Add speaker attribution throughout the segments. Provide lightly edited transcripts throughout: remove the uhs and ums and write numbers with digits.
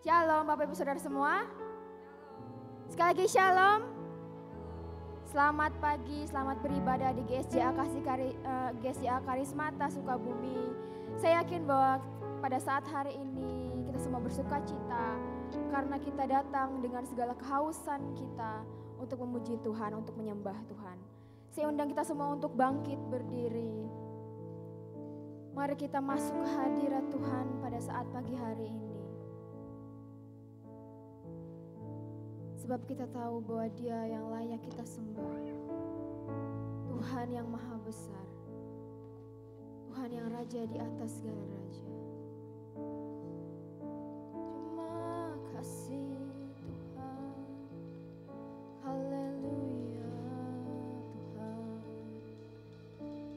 Speaker 1: Shalom Bapak Ibu Saudara semua. Sekali lagi shalom. Selamat pagi, selamat beribadah di GSJA Karismata Sukabumi. Saya yakin bahwa pada saat hari ini kita semua bersuka cita karena kita datang dengan segala kehausan kita untuk memuji Tuhan, untuk menyembah Tuhan. Saya undang kita semua untuk bangkit berdiri. Mari kita masuk ke hadirat Tuhan pada saat pagi hari ini. Sebab kita tahu bahwa Dia yang layak kita sembah. Tuhan yang maha besar. Tuhan yang raja di atas segala raja. Terima kasih Tuhan. Haleluya Tuhan.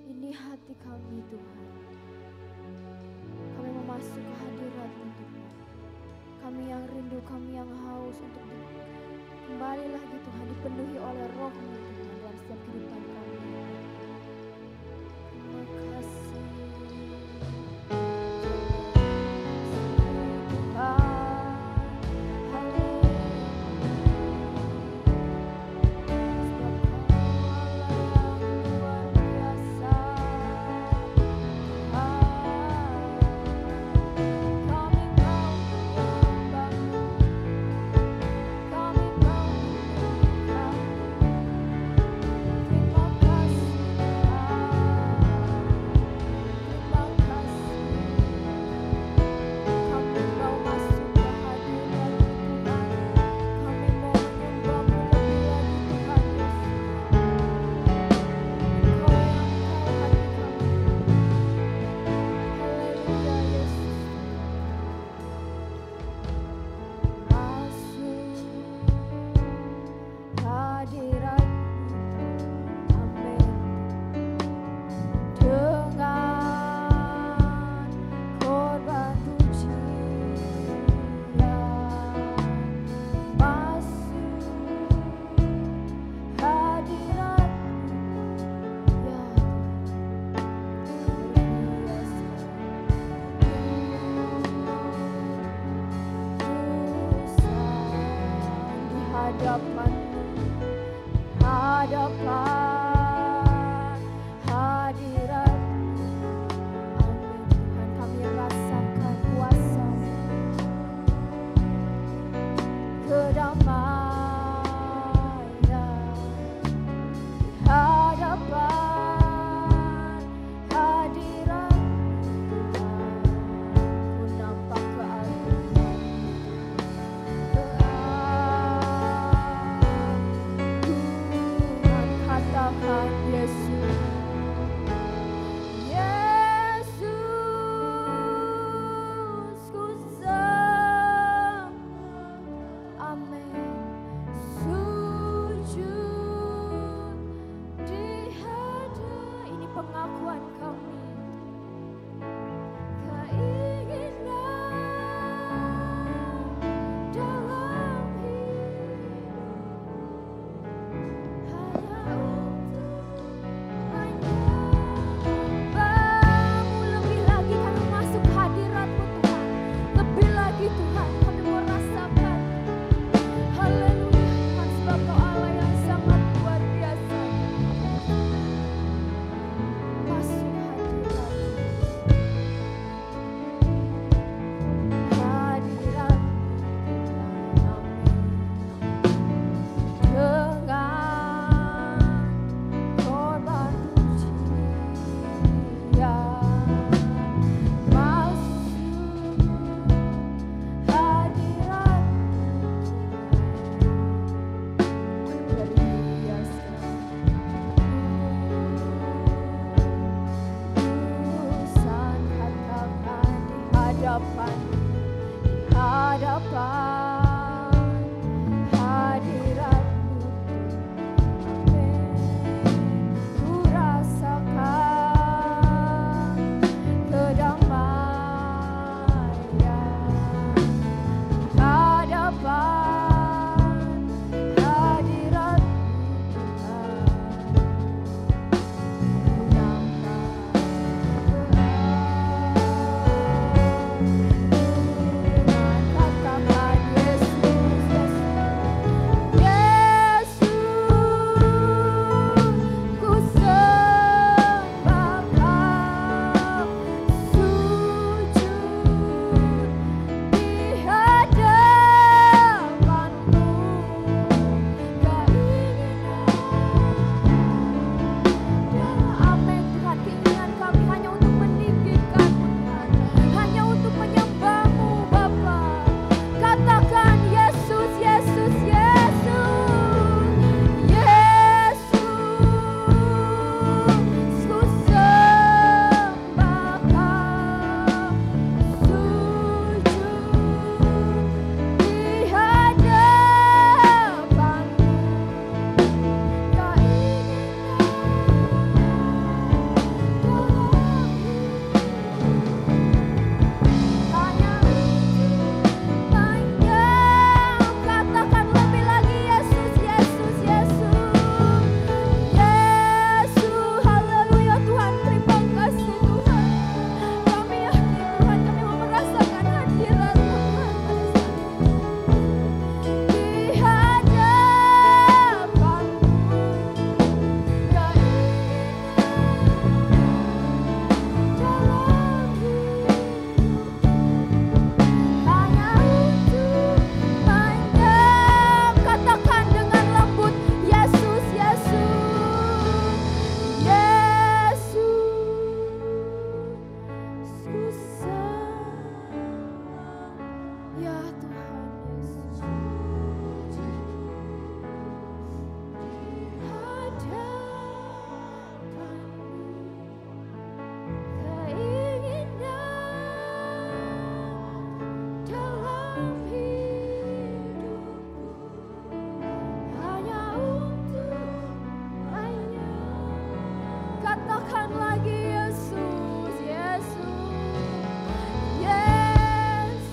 Speaker 1: Ini hati kami Tuhan. Kami memasuki hadirat-Mu Tuhan. Kami yang rindu, kami yang haus untuk kembali lagi Tuhan, dipenuhi oleh Roh-Mu Tuhan dalam setiap kehidupan kami. Terima kasih Tuhan. Haleluya. Sebab Kau Allah yang luar biasa. Kami mau menyembah-Mu. Kami mau katakan Ya Tuhan Yesus. Katakan lagi Yesus, Yesus, Yesus.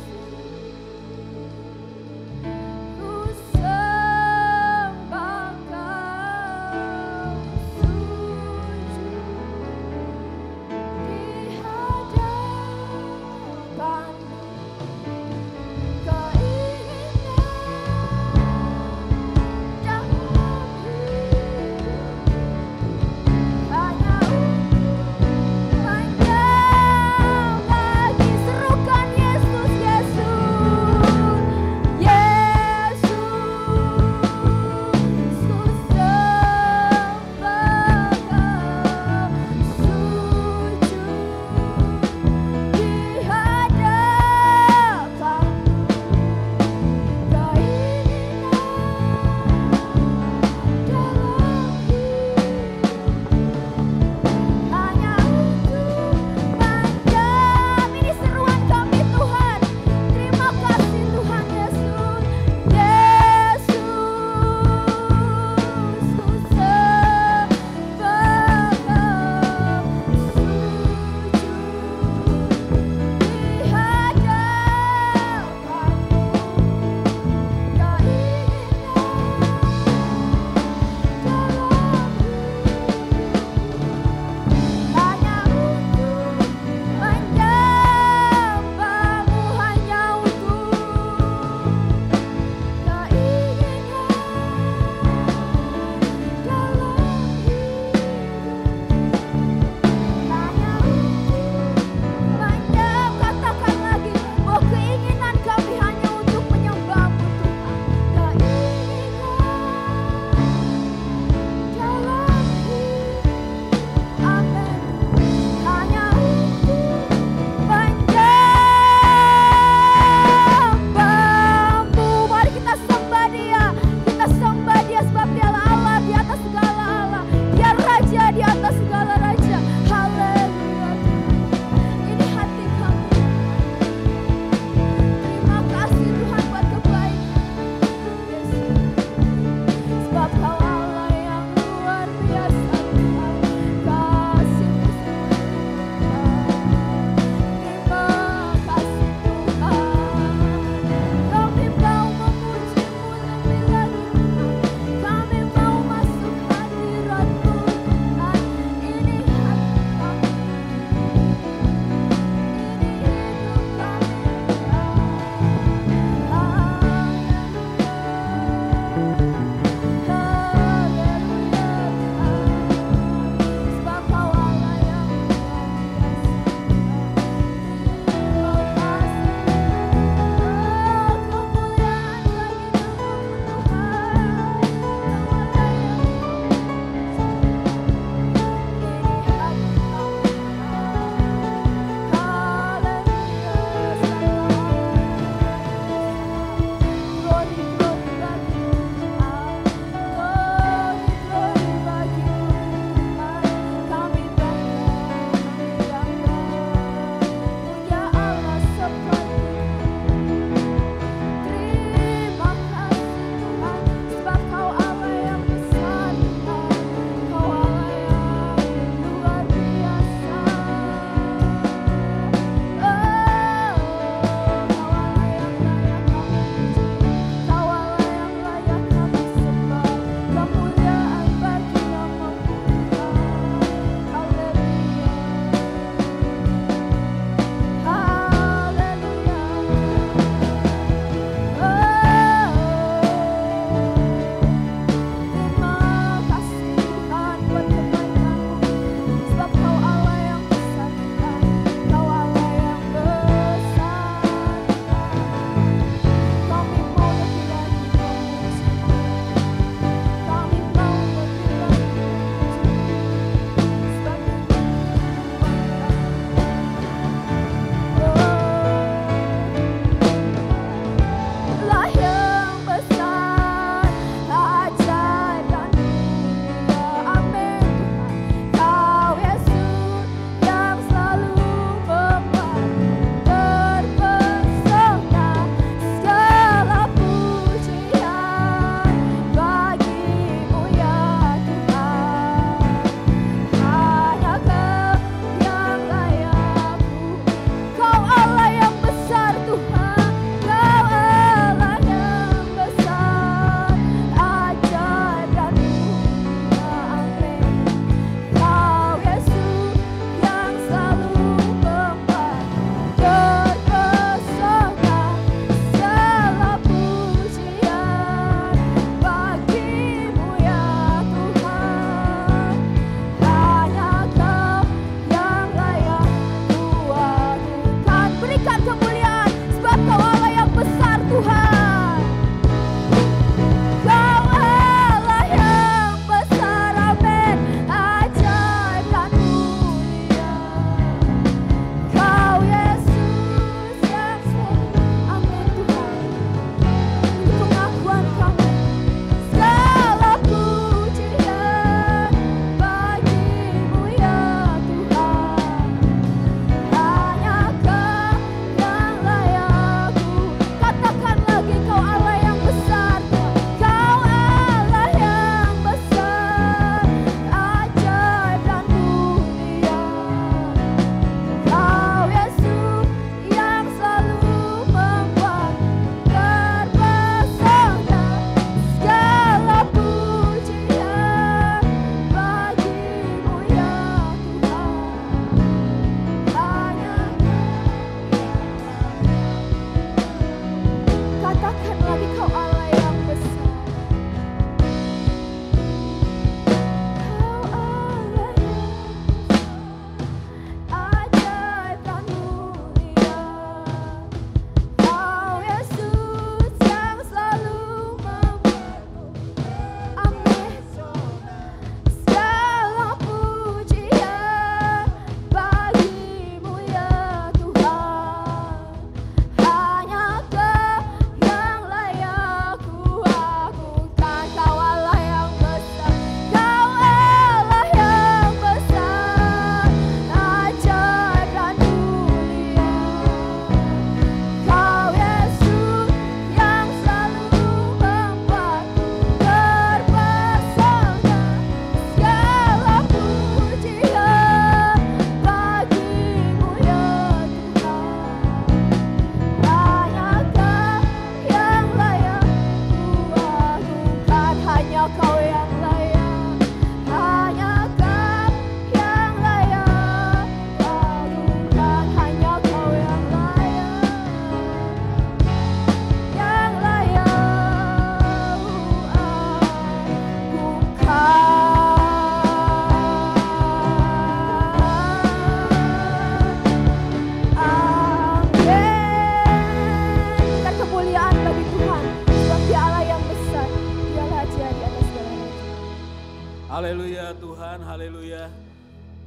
Speaker 2: Haleluya Tuhan, haleluya.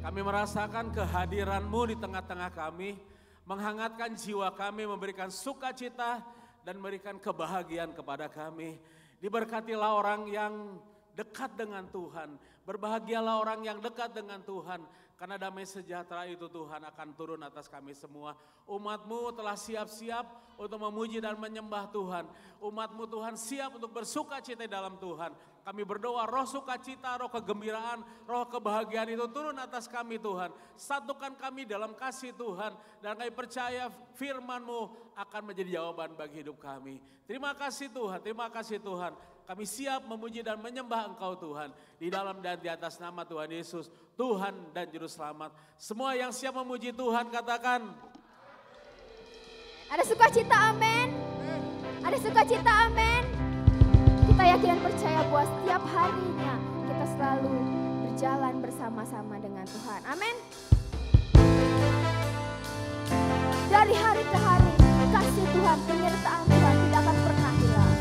Speaker 2: Kami merasakan kehadiran-Mu di tengah-tengah kami, menghangatkan jiwa kami, memberikan sukacita dan memberikan kebahagiaan kepada kami. Diberkatilah orang yang dekat dengan Tuhan, berbahagialah orang yang dekat dengan Tuhan, karena damai sejahtera itu Tuhan akan turun atas kami semua. Umat-Mu telah siap-siap untuk memuji dan menyembah Tuhan. Umat-Mu Tuhan siap untuk bersukacita dalam Tuhan. Kami berdoa roh sukacita, roh kegembiraan, roh kebahagiaan itu turun atas kami Tuhan. Satukan kami dalam kasih Tuhan. Dan kami percaya firman-Mu akan menjadi jawaban bagi hidup kami. Terima kasih Tuhan, terima kasih Tuhan. Kami siap memuji dan menyembah Engkau Tuhan. Di dalam dan di atas nama Tuhan Yesus, Tuhan dan Juru Selamat. Semua yang siap memuji Tuhan katakan.
Speaker 1: Ada sukacita, amin. Ada sukacita, amin. Kita yakin dan percaya bahwa setiap harinya kita selalu berjalan bersama-sama dengan Tuhan. Amin. Dari hari ke hari, kasih Tuhan, penyertaan Tuhan tidak akan pernah hilang.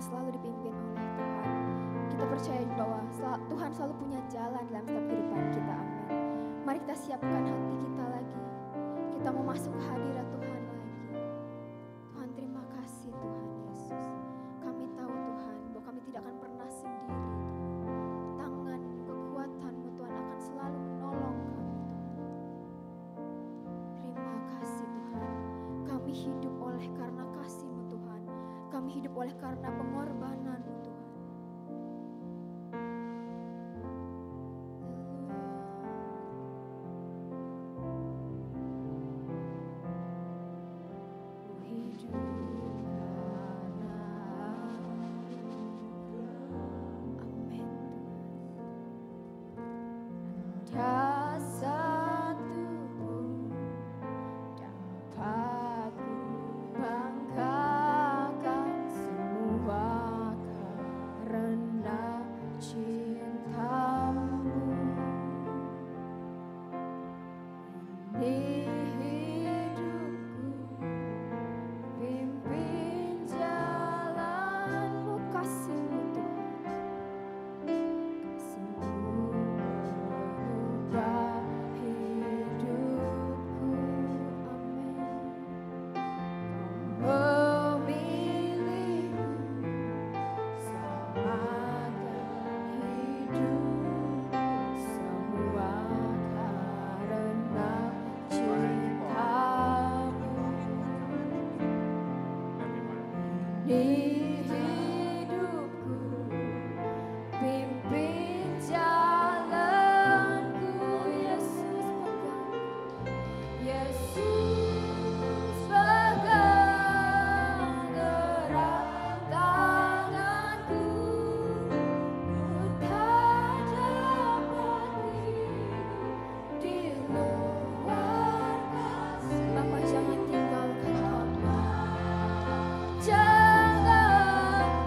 Speaker 1: selalu dipimpin oleh Tuhan. Kita percaya bahwa Tuhan selalu punya jalan dalam setiap kehidupan kita. Amin. Mari kita siapkan hati kita lagi. Kita mau masuk ke hadirat Tuhan lagi. Tuhan, terima kasih Tuhan Yesus. Kami tahu Tuhan bahwa kami tidak akan pernah sendiri. Tangan-Mu, kekuatan-Mu Tuhan akan selalu menolong kami Tuhan. Terima kasih Tuhan. Kami hidup oleh karena kasih-Mu Tuhan. Kami hidup oleh karena pengorbanan-Mu Tuhan. Jangan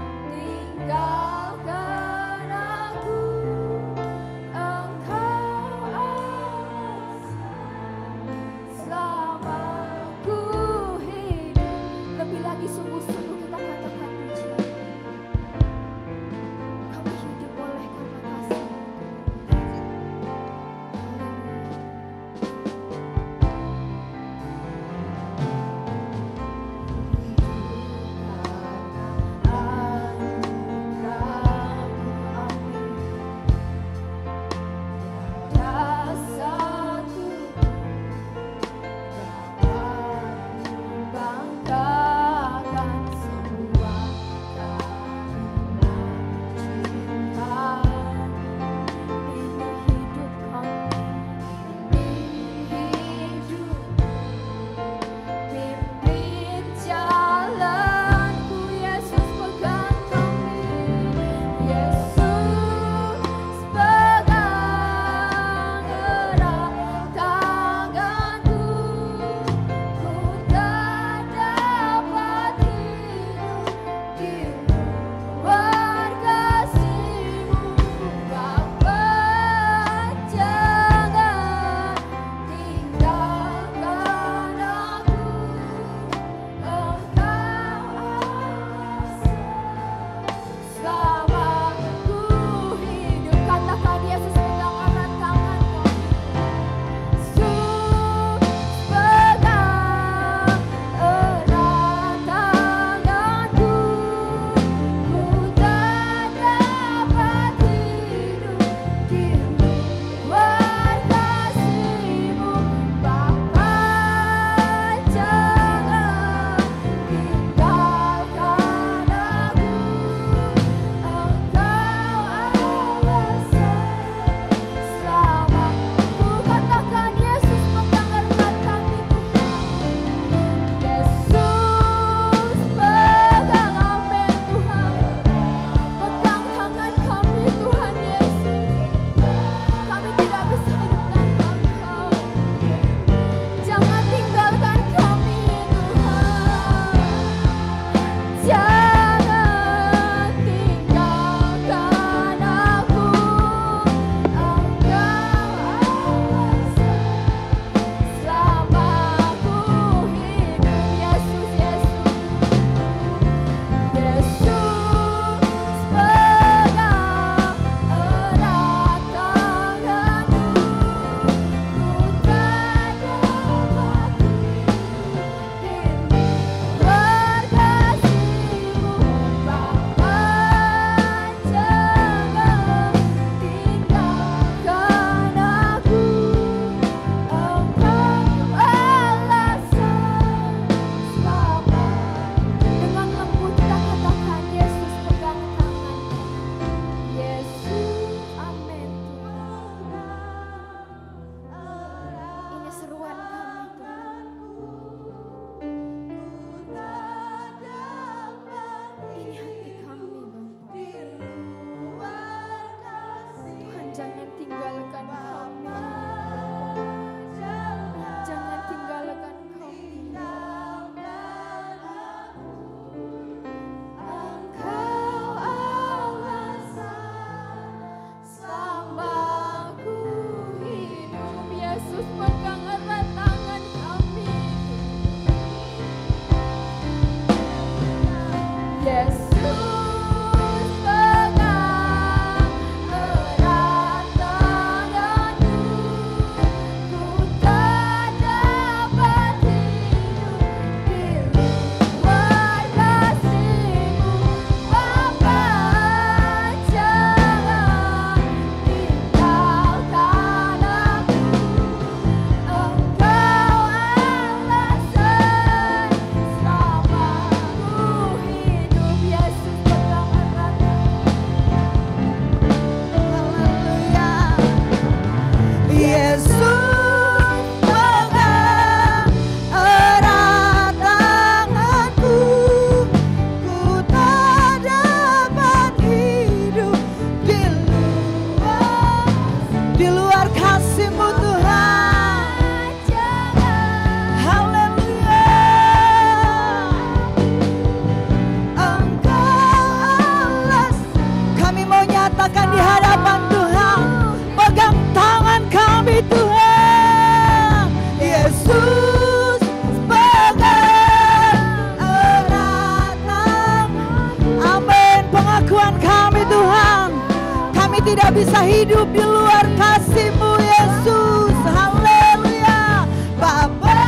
Speaker 3: tidak bisa hidup di luar kasih-Mu Yesus. Haleluya. Bapa,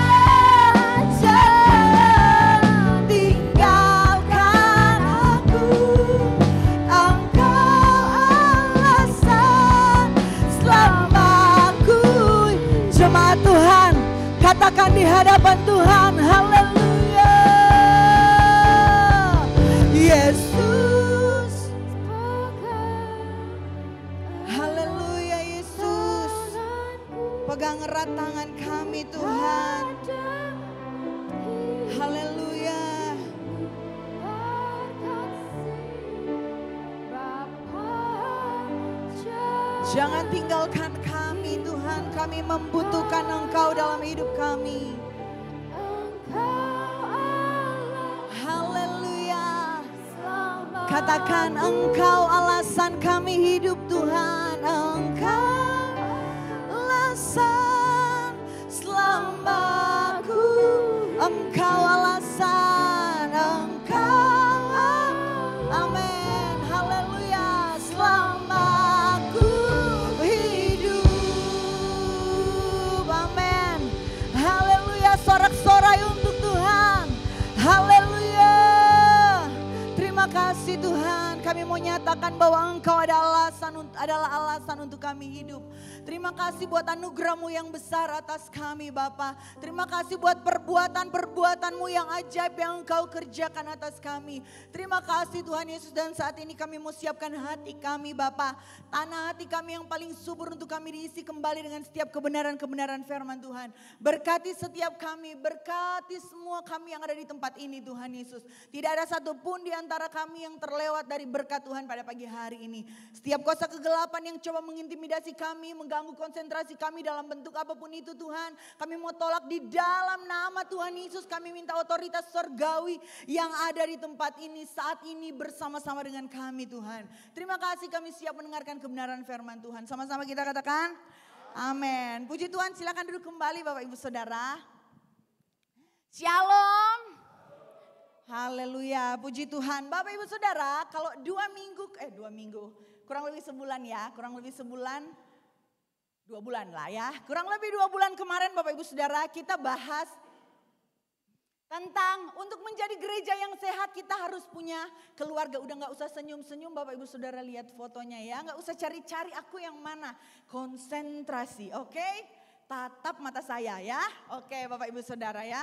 Speaker 3: jangan tinggalkan aku. Engkau alasan selamaku. Jemaat Tuhan, katakan di hadapan Tuhan, haleluya. Yesus. Haleluya Yesus. Pegang erat tangan kami Tuhan. Haleluya. Jangan tinggalkan kami Tuhan. Kami membutuhkan Engkau dalam hidup kami. Haleluya. Katakan Engkau alasan kami hidup Tuhan. Engkau alasan selamaku. Engkau alasan. Engkau. Amin. Haleluya. Selamaku hidup. Amin. Haleluya. Sorak-sorai untuk Tuhan. Haleluya. Terima kasih Tuhan. Kami mau nyatakan bahwa Engkau adalah alasan untuk kami hidup. Terima kasih buat anugerah-Mu yang besar atas kami Bapa. Terima kasih buat perbuatan-perbuatan-Mu yang ajaib yang Engkau kerjakan atas kami. Terima kasih Tuhan Yesus, dan saat ini kami mau siapkan hati kami Bapa. Tanah hati kami yang paling subur untuk kami diisi kembali dengan setiap kebenaran-kebenaran firman Tuhan. Berkati setiap kami, berkati semua kami yang ada di tempat ini Tuhan Yesus. Tidak ada satupun di antara kami yang terlewat dari berkat Tuhan pada pagi hari ini. Setiap kuasa kegelapan yang coba mengintimidasi kami, mengganggu konsentrasi kami dalam bentuk apapun itu Tuhan, kami mau tolak di dalam nama Tuhan Yesus. Kami minta otoritas surgawi yang ada di tempat ini saat ini bersama-sama dengan kami Tuhan. Terima kasih, kami siap mendengarkan kebenaran firman Tuhan. Sama-sama kita katakan amin. Puji Tuhan, silakan duduk kembali Bapak Ibu Saudara. Shalom. Haleluya, puji Tuhan. Bapak Ibu Saudara, kalau 2 minggu, kurang lebih sebulan ya, 2 bulan lah ya. Kurang lebih 2 bulan kemarin Bapak Ibu Saudara, kita bahas tentang untuk menjadi gereja yang sehat kita harus punya keluarga. Udah gak usah senyum-senyum Bapak Ibu Saudara, lihat fotonya ya. Gak usah cari-cari aku yang mana. Konsentrasi, oke? Tatap mata saya ya. Oke Bapak Ibu Saudara ya.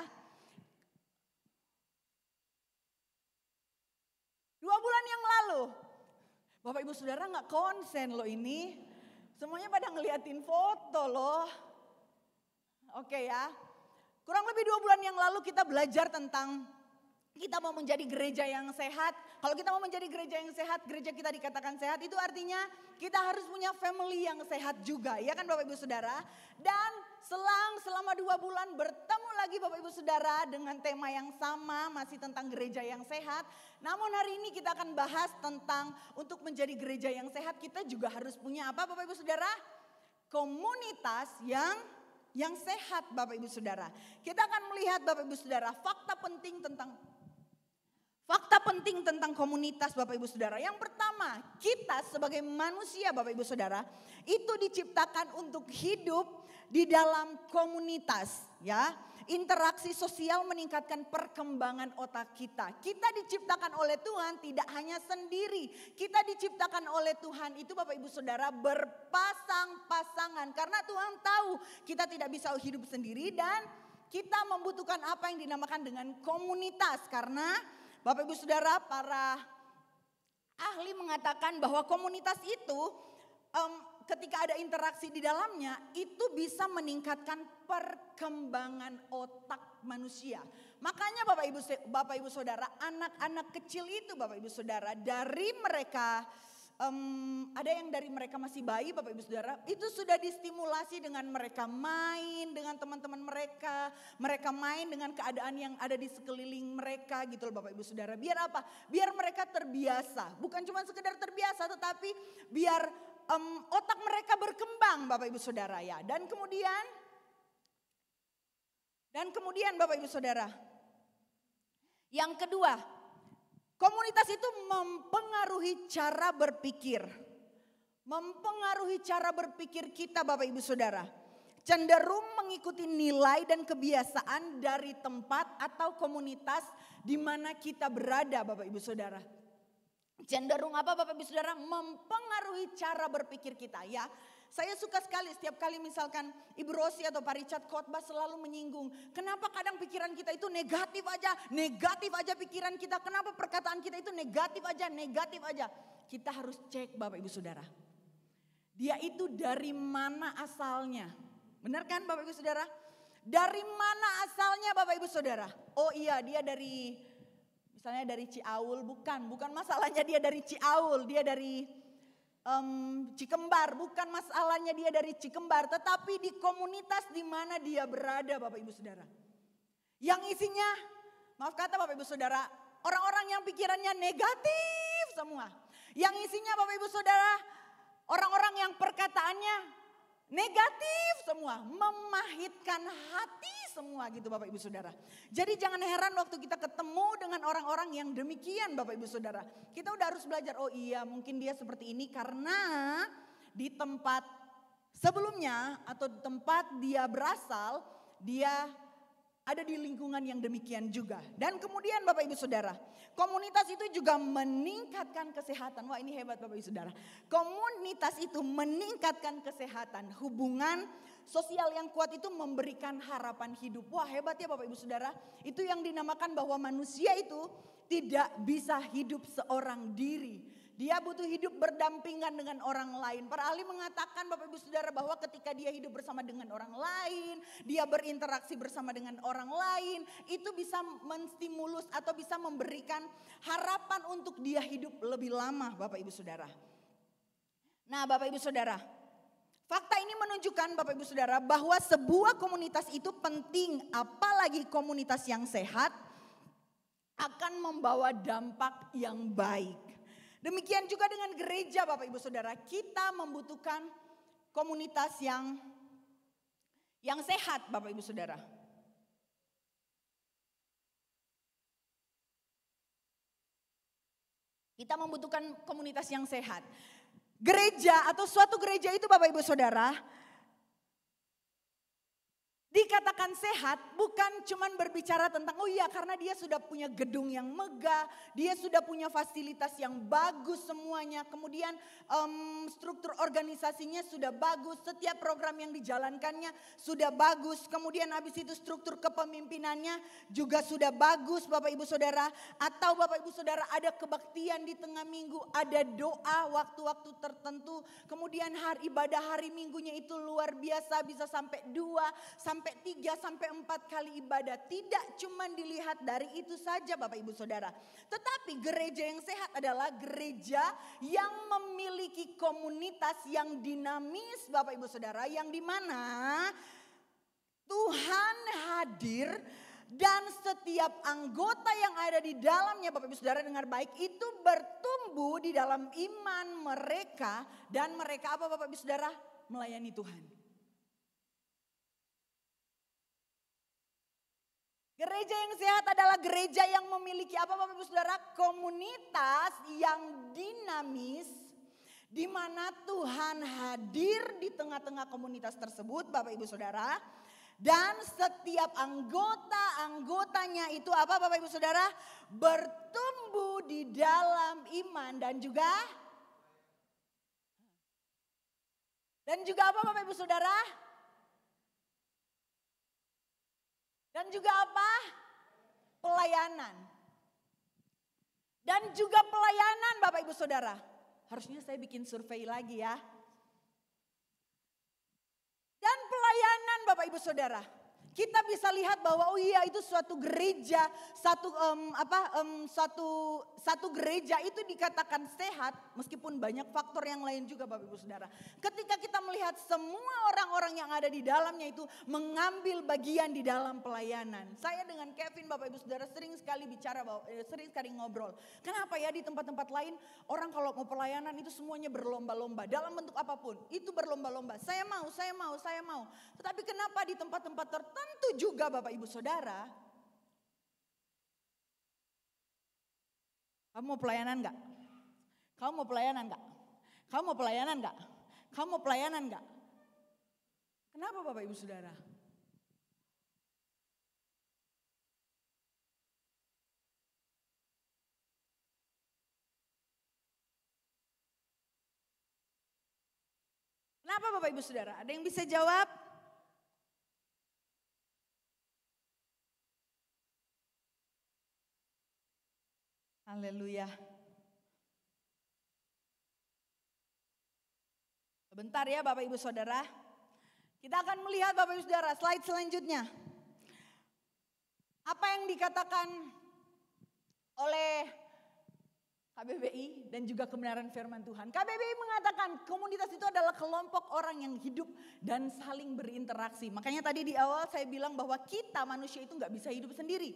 Speaker 3: 2 bulan yang lalu, Bapak Ibu Saudara gak konsen loh ini. Semuanya pada ngeliatin foto loh. Oke ya. Kurang lebih 2 bulan yang lalu kita belajar tentang kita mau menjadi gereja yang sehat. Kalau kita mau menjadi gereja yang sehat, gereja kita dikatakan sehat, itu artinya kita harus punya family yang sehat juga. Ya kan Bapak Ibu Saudara? Dan selama 2 bulan bertemu lagi Bapak Ibu Saudara dengan tema yang sama, masih tentang gereja yang sehat. Namun hari ini kita akan bahas tentang untuk menjadi gereja yang sehat kita juga harus punya apa Bapak Ibu Saudara? Komunitas yang sehat Bapak Ibu Saudara. Kita akan melihat Bapak Ibu Saudara fakta penting tentang Fakta penting tentang komunitas Bapak Ibu Saudara. Yang pertama, kita sebagai manusia Bapak Ibu Saudara itu diciptakan untuk hidup di dalam komunitas, ya. Interaksi sosial meningkatkan perkembangan otak kita. Kita diciptakan oleh Tuhan tidak hanya sendiri. Kita diciptakan oleh Tuhan itu Bapak Ibu Saudara berpasang-pasangan. Karena Tuhan tahu kita tidak bisa hidup sendiri dan kita membutuhkan apa yang dinamakan dengan komunitas. Karena Bapak Ibu Saudara, para ahli mengatakan bahwa komunitas itu ketika ada interaksi di dalamnya itu bisa meningkatkan perkembangan otak manusia. Makanya Bapak Ibu Saudara, anak-anak kecil itu Bapak Ibu Saudara, dari mereka ada yang dari mereka masih bayi Bapak Ibu Saudara, itu sudah distimulasi dengan mereka main dengan teman-teman mereka. Mereka main dengan keadaan yang ada di sekeliling mereka gitu loh Bapak Ibu Saudara. Biar apa? Biar mereka terbiasa. Bukan cuma sekedar terbiasa tetapi biar otak mereka berkembang Bapak Ibu Saudara ya. Dan kemudian Bapak Ibu Saudara, yang kedua, komunitas itu mempengaruhi cara berpikir. Mempengaruhi cara berpikir kita Bapak Ibu Saudara. Cenderung mengikuti nilai dan kebiasaan dari tempat atau komunitas di mana kita berada Bapak Ibu Saudara. Cenderung apa Bapak Ibu Saudara? Mempengaruhi cara berpikir kita ya. Saya suka sekali setiap kali misalkan Ibu Rosi atau Pak Richard khotbah selalu menyinggung. Kenapa kadang pikiran kita itu negatif aja pikiran kita. Kenapa perkataan kita itu negatif aja. Kita harus cek Bapak Ibu Saudara. Dia itu dari mana asalnya? Benar kan Bapak Ibu Saudara? Dari mana asalnya Bapak Ibu Saudara? Oh iya, dia dari misalnya dari Ciaul, bukan masalahnya dia dari Ciaul, dia dari Cikembar, bukan masalahnya dia dari Cikembar, tetapi di komunitas di mana dia berada Bapak Ibu Saudara. Yang isinya, maaf kata Bapak Ibu Saudara, orang-orang yang pikirannya negatif semua. Yang isinya Bapak Ibu Saudara, orang-orang yang perkataannya negatif semua, memahitkan hati semua gitu Bapak Ibu Saudara. Jadi jangan heran waktu kita ketemu dengan orang-orang yang demikian Bapak Ibu Saudara. Kita udah harus belajar, oh iya mungkin dia seperti ini karena di tempat sebelumnya atau di tempat dia berasal, dia ada di lingkungan yang demikian juga. Dan kemudian Bapak Ibu Saudara, komunitas itu juga meningkatkan kesehatan. Wah ini hebat Bapak Ibu Saudara. Komunitas itu meningkatkan kesehatan. Hubungan sosial yang kuat itu memberikan harapan hidup. Wah hebat ya Bapak Ibu Saudara. Itu yang dinamakan bahwa manusia itu tidak bisa hidup seorang diri. Dia butuh hidup berdampingan dengan orang lain. Para ahli mengatakan Bapak Ibu Saudara bahwa ketika dia hidup bersama dengan orang lain, dia berinteraksi bersama dengan orang lain, itu bisa menstimulus atau bisa memberikan harapan untuk dia hidup lebih lama Bapak Ibu Saudara. Nah Bapak Ibu Saudara, fakta ini menunjukkan Bapak Ibu Saudara bahwa sebuah komunitas itu penting, apalagi komunitas yang sehat akan membawa dampak yang baik. Demikian juga dengan gereja Bapak Ibu Saudara, kita membutuhkan komunitas yang sehat Bapak Ibu Saudara. Kita membutuhkan komunitas yang sehat. Gereja atau suatu gereja itu Bapak Ibu Saudara dikatakan sehat bukan cuman berbicara tentang oh iya karena dia sudah punya gedung yang megah, dia sudah punya fasilitas yang bagus semuanya, kemudian struktur organisasinya sudah bagus, setiap program yang dijalankannya sudah bagus, kemudian habis itu struktur kepemimpinannya juga sudah bagus Bapak Ibu Saudara, atau Bapak Ibu Saudara ada kebaktian di tengah minggu, ada doa waktu-waktu tertentu, kemudian ibadah hari minggunya itu luar biasa bisa sampai 2 sampai 3 sampai 4 kali ibadah. Tidak cuma dilihat dari itu saja Bapak Ibu Saudara. Tetapi gereja yang sehat adalah gereja yang memiliki komunitas yang dinamis Bapak Ibu Saudara. Yang dimana Tuhan hadir dan setiap anggota yang ada di dalamnya Bapak Ibu Saudara dengar baik itu bertumbuh di dalam iman mereka. Dan mereka apa Bapak Ibu Saudara? Melayani Tuhan. Gereja yang sehat adalah gereja yang memiliki apa Bapak Ibu Saudara? Komunitas yang dinamis, di mana Tuhan hadir di tengah-tengah komunitas tersebut Bapak Ibu Saudara. Dan setiap anggota-anggotanya itu apa Bapak Ibu Saudara? Bertumbuh di dalam iman dan juga apa Bapak Ibu Saudara? Dan juga apa? Pelayanan. Dan juga pelayanan Bapak Ibu Saudara. Harusnya saya bikin survei lagi ya. Dan pelayanan Bapak Ibu Saudara. Kita bisa lihat bahwa oh iya itu suatu gereja, satu gereja itu dikatakan sehat meskipun banyak faktor yang lain juga Bapak Ibu Saudara. Ketika kita melihat semua orang-orang yang ada di dalamnya itu mengambil bagian di dalam pelayanan. Saya dengan Kevin Bapak Ibu Saudara sering sekali bicara, sering sekali ngobrol. Kenapa ya di tempat-tempat lain orang kalau mau pelayanan itu semuanya berlomba-lomba dalam bentuk apapun. Itu berlomba-lomba. Saya mau. Tetapi kenapa di tempat-tempat tertentu juga Bapak Ibu Saudara, kamu mau pelayanan enggak? Kamu mau pelayanan enggak? Kamu mau pelayanan enggak? Kamu mau pelayanan enggak? Kenapa Bapak Ibu Saudara? Kenapa Bapak Ibu Saudara? Ada yang bisa jawab? Haleluya. Sebentar ya Bapak Ibu Saudara. Kita akan melihat Bapak Ibu Saudara slide selanjutnya. Apa yang dikatakan oleh KBBI dan juga kebenaran firman Tuhan. KBBI mengatakan komunitas itu adalah kelompok orang yang hidup dan saling berinteraksi. Makanya tadi di awal saya bilang bahwa kita manusia itu gak bisa hidup sendiri.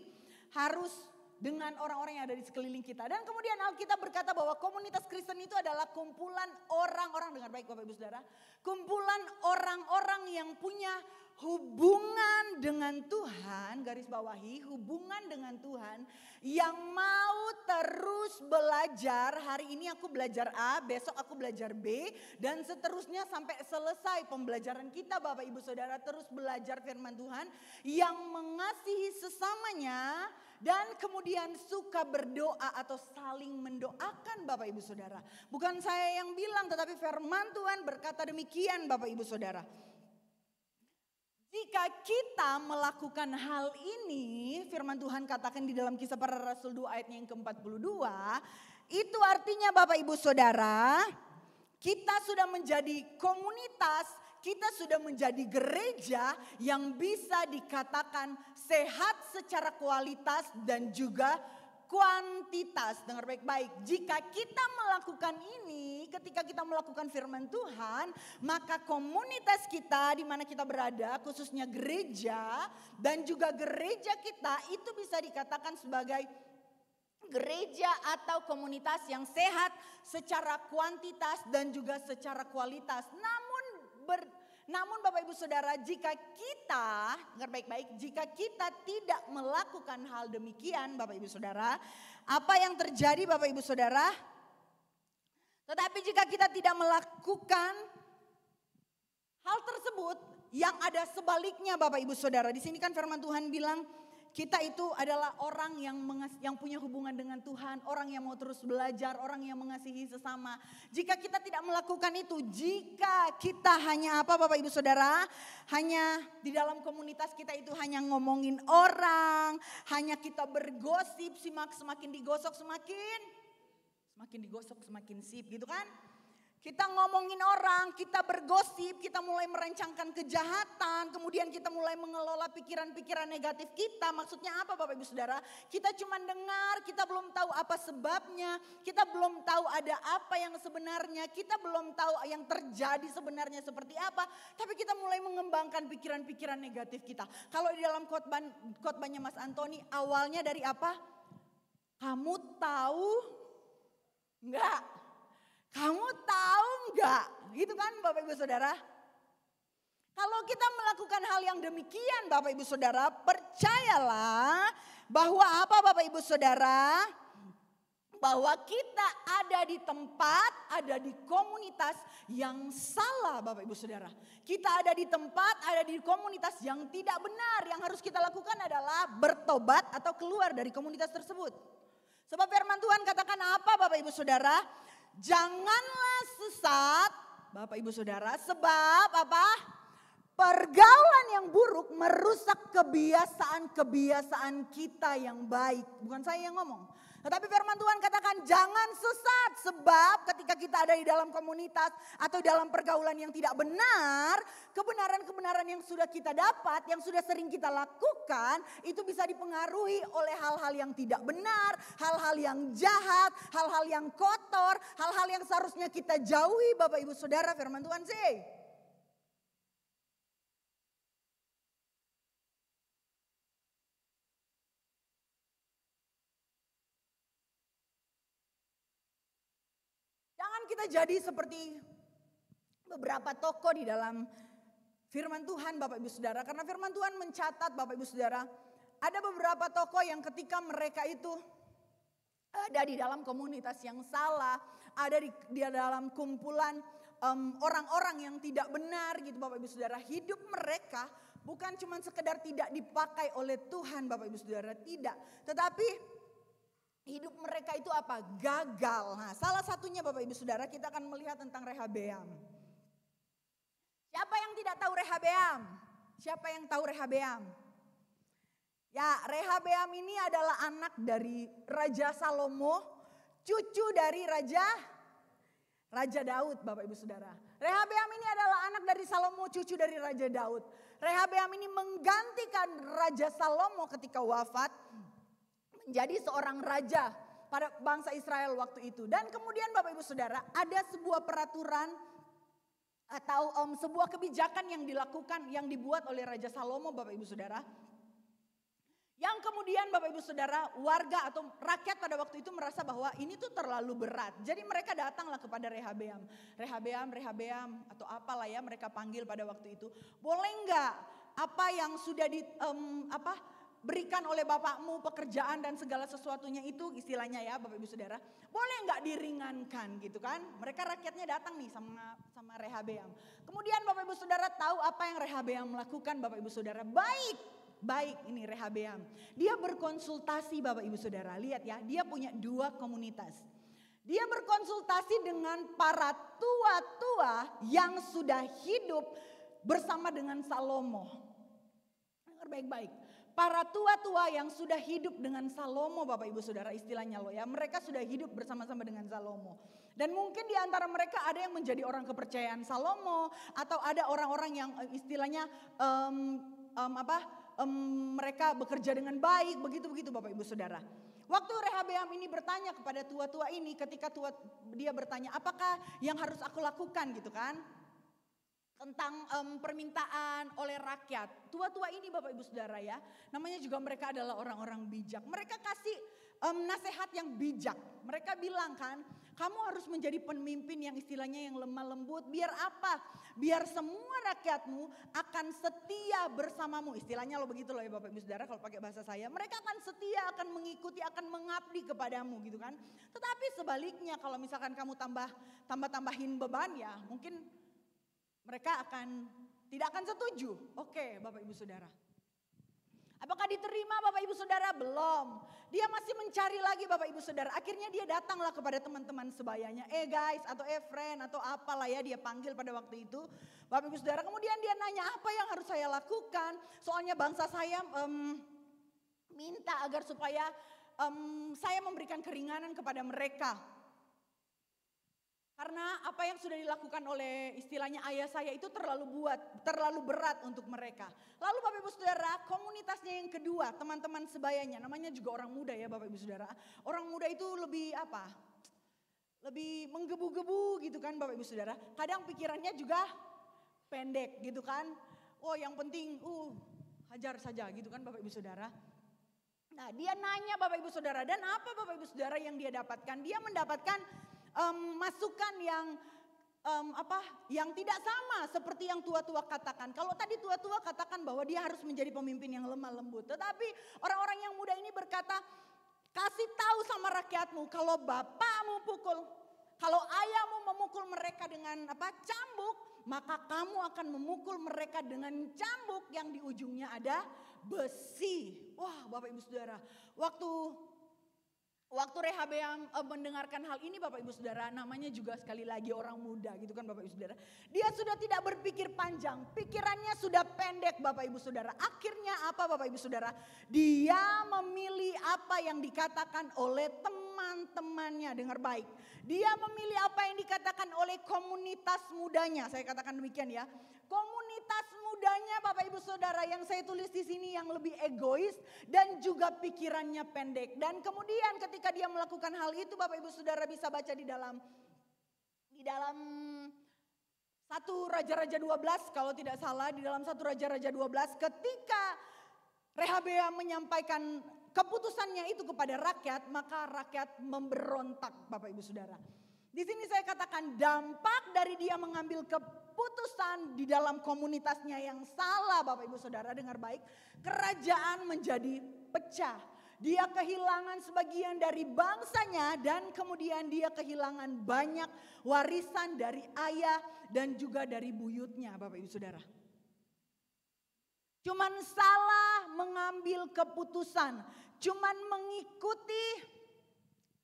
Speaker 3: Harus dengan orang-orang yang ada di sekeliling kita. Dan kemudian Alkitab berkata bahwa komunitas Kristen itu adalah kumpulan orang-orang, dengar baik Bapak Ibu Saudara. Kumpulan orang-orang yang punya hubungan dengan Tuhan, garis bawahi hubungan dengan Tuhan. Yang mau terus belajar, hari ini aku belajar A, besok aku belajar B. Dan seterusnya sampai selesai pembelajaran kita Bapak Ibu Saudara terus belajar firman Tuhan. Yang mengasihi sesamanya. Dan kemudian suka berdoa atau saling mendoakan Bapak Ibu Saudara. Bukan saya yang bilang tetapi firman Tuhan berkata demikian Bapak Ibu Saudara. Jika kita melakukan hal ini, firman Tuhan katakan di dalam Kisah Para Rasul 2 ayatnya yang ke-42. Itu artinya Bapak Ibu Saudara, kita sudah menjadi komunitas, kita sudah menjadi gereja yang bisa dikatakan sehat secara kualitas dan juga kuantitas. Dengar baik-baik, jika kita melakukan ini, ketika kita melakukan firman Tuhan, maka komunitas kita di mana kita berada, khususnya gereja dan juga gereja kita itu bisa dikatakan sebagai gereja atau komunitas yang sehat secara kuantitas dan juga secara kualitas. Namun Bapak Ibu Saudara, jika kita, dengar baik-baik, jika kita tidak melakukan hal demikian Bapak Ibu Saudara, apa yang terjadi Bapak Ibu Saudara? Tetapi jika kita tidak melakukan hal tersebut, yang ada sebaliknya Bapak Ibu Saudara. Di sini kan firman Tuhan bilang, kita itu adalah orang yang punya hubungan dengan Tuhan, orang yang mau terus belajar, orang yang mengasihi sesama. Jika kita tidak melakukan itu, jika kita hanya apa Bapak Ibu Saudara, hanya di dalam komunitas kita itu hanya ngomongin orang, hanya kita bergosip, semakin digosok semakin digosok semakin sip gitu kan. Kita ngomongin orang, kita bergosip, kita mulai merancangkan kejahatan, kemudian kita mulai mengelola pikiran-pikiran negatif kita. Maksudnya apa Bapak Ibu Saudara? Kita cuma dengar, kita belum tahu apa sebabnya, kita belum tahu ada apa yang sebenarnya, kita belum tahu yang terjadi sebenarnya seperti apa. Tapi kita mulai mengembangkan pikiran-pikiran negatif kita. Kalau di dalam khotbahnya Mas Antoni, awalnya dari apa? Kamu tahu enggak? Kamu tahu enggak? Gitu kan Bapak Ibu Saudara? Kalau kita melakukan hal yang demikian Bapak Ibu Saudara, percaya percayalah bahwa apa Bapak Ibu Saudara? Bahwa kita ada di tempat, ada di komunitas yang salah Bapak Ibu Saudara. Kita ada di tempat, ada di komunitas yang tidak benar. Yang harus kita lakukan adalah bertobat atau keluar dari komunitas tersebut. Sebab firman Tuhan katakan apa Bapak Ibu Saudara? Janganlah sesat Bapak Ibu Saudara, sebab apa? Pergaulan yang buruk merusak kebiasaan-kebiasaan kita yang baik. Bukan saya yang ngomong. Tetapi firman Tuhan katakan jangan sesat. Sebab ketika kita ada di dalam komunitas atau dalam pergaulan yang tidak benar. Kebenaran-kebenaran yang sudah kita dapat, yang sudah sering kita lakukan. Itu bisa dipengaruhi oleh hal-hal yang tidak benar. Hal-hal yang jahat, hal-hal yang kotor. Hal-hal yang seharusnya kita jauhi Bapak Ibu Saudara, firman Tuhan sih. Kita jadi seperti beberapa tokoh di dalam firman Tuhan Bapak Ibu Saudara. Karena firman Tuhan mencatat Bapak Ibu Saudara. Ada beberapa tokoh yang ketika mereka itu ada di dalam komunitas yang salah. Ada di dalam kumpulan orang-orang yang tidak benar gitu Bapak Ibu Saudara. Hidup mereka bukan cuma sekedar tidak dipakai oleh Tuhan Bapak Ibu Saudara. Tidak. Tetapi hidup mereka itu apa? Gagal. Nah, salah satunya Bapak Ibu Saudara kita akan melihat tentang Rehabeam. Siapa yang tidak tahu Rehabeam? Siapa yang tahu Rehabeam? Ya, Rehabeam ini adalah anak dari Raja Salomo, cucu dari Raja Daud Bapak Ibu Saudara. Rehabeam ini adalah anak dari Salomo, cucu dari Raja Daud. Rehabeam ini menggantikan Raja Salomo ketika wafat. Menjadi seorang raja pada bangsa Israel waktu itu. Dan kemudian Bapak Ibu Saudara ada sebuah peraturan atau sebuah kebijakan yang dilakukan, yang dibuat oleh Raja Salomo Bapak Ibu Saudara. Yang kemudian Bapak Ibu Saudara warga atau rakyat pada waktu itu merasa bahwa ini tuh terlalu berat. Jadi mereka datanglah kepada Rehabeam. Rehabeam atau apalah ya mereka panggil pada waktu itu. Boleh enggak apa yang sudah berikan oleh bapakmu pekerjaan dan segala sesuatunya itu istilahnya ya Bapak Ibu Saudara. Boleh nggak diringankan gitu kan. Mereka rakyatnya datang nih sama Rehabeam. Kemudian Bapak Ibu Saudara tahu apa yang Rehabeam lakukan Bapak Ibu Saudara. Baik ini Rehabeam. Dia berkonsultasi Bapak Ibu Saudara. Lihat ya dia punya dua komunitas. Dia berkonsultasi dengan para tua-tua yang sudah hidup bersama dengan Salomo. Dengar baik-baik. Para tua-tua yang sudah hidup dengan Salomo Bapak Ibu Saudara istilahnya loh ya. Mereka sudah hidup bersama-sama dengan Salomo. Dan mungkin di antara mereka ada yang menjadi orang kepercayaan Salomo. Atau ada orang-orang yang istilahnya mereka bekerja dengan baik. Begitu-begitu Bapak Ibu Saudara. Waktu Rehabeam ini bertanya kepada tua-tua ini ketika dia bertanya apakah yang harus aku lakukan gitu kan. Tentang permintaan oleh rakyat. Tua-tua ini Bapak Ibu Saudara ya. Namanya juga mereka adalah orang-orang bijak. Mereka kasih nasihat yang bijak. Mereka bilang kan, kamu harus menjadi pemimpin yang istilahnya yang lemah lembut. Biar apa? Biar semua rakyatmu akan setia bersamamu. Istilahnya lo begitu loh ya Bapak Ibu Saudara kalau pakai bahasa saya. Mereka akan setia, akan mengikuti, akan mengabdi kepadamu gitu kan. Tetapi sebaliknya kalau misalkan kamu tambahin beban ya mungkin mereka tidak akan setuju. Oke Bapak Ibu Saudara. Apakah diterima Bapak Ibu Saudara? Belum. Dia masih mencari lagi Bapak Ibu Saudara. Akhirnya dia datanglah kepada teman-teman sebayanya. Guys atau friend atau apalah ya dia panggil pada waktu itu. Bapak Ibu Saudara kemudian dia nanya apa yang harus saya lakukan. Soalnya bangsa saya minta agar supaya saya memberikan keringanan kepada mereka. Karena apa yang sudah dilakukan oleh istilahnya ayah saya itu terlalu berat untuk mereka. Lalu Bapak Ibu Saudara, komunitasnya yang kedua, teman-teman sebayanya, namanya juga orang muda ya Bapak Ibu Saudara. Orang muda itu lebih menggebu-gebu gitu kan Bapak Ibu Saudara. Kadang pikirannya juga pendek gitu kan. Oh yang penting hajar saja gitu kan Bapak Ibu Saudara. Nah dia nanya Bapak Ibu Saudara, dan apa Bapak Ibu Saudara yang dia dapatkan? Dia mendapatkan masukan yang yang tidak sama seperti yang tua-tua katakan. Kalau tadi tua-tua katakan bahwa dia harus menjadi pemimpin yang lemah lembut. Tetapi orang-orang yang muda ini berkata, kasih tahu sama rakyatmu kalau bapakmu pukul, kalau ayahmu memukul mereka dengan cambuk, maka kamu akan memukul mereka dengan cambuk yang di ujungnya ada besi. Wah, Bapak Ibu Saudara, Waktu Rehabeam mendengarkan hal ini Bapak Ibu Saudara, namanya juga sekali lagi orang muda gitu kan Bapak Ibu Saudara. Dia sudah tidak berpikir panjang, pikirannya sudah pendek Bapak Ibu Saudara. Akhirnya apa Bapak Ibu Saudara? Dia memilih apa yang dikatakan oleh teman-temannya, dengar baik. Dia memilih apa yang dikatakan oleh komunitas mudanya, saya katakan demikian ya. Komunitas mudanya Bapak Ibu Saudara yang saya tulis di sini yang lebih egois dan juga pikirannya pendek. Dan kemudian ketika dia melakukan hal itu Bapak Ibu Saudara bisa baca di dalam 1 Raja-Raja 12 kalau tidak salah, di dalam 1 Raja-Raja 12 ketika Rehabeam menyampaikan keputusannya itu kepada rakyat, maka rakyat memberontak Bapak Ibu Saudara. Di sini saya katakan dampak dari dia mengambil keputusan di dalam komunitasnya yang salah Bapak Ibu Saudara, dengar baik. Kerajaan menjadi pecah. Dia kehilangan sebagian dari bangsanya dan kemudian dia kehilangan banyak warisan dari ayah dan juga dari buyutnya Bapak Ibu Saudara. Cuman salah mengambil keputusan, cuman mengikuti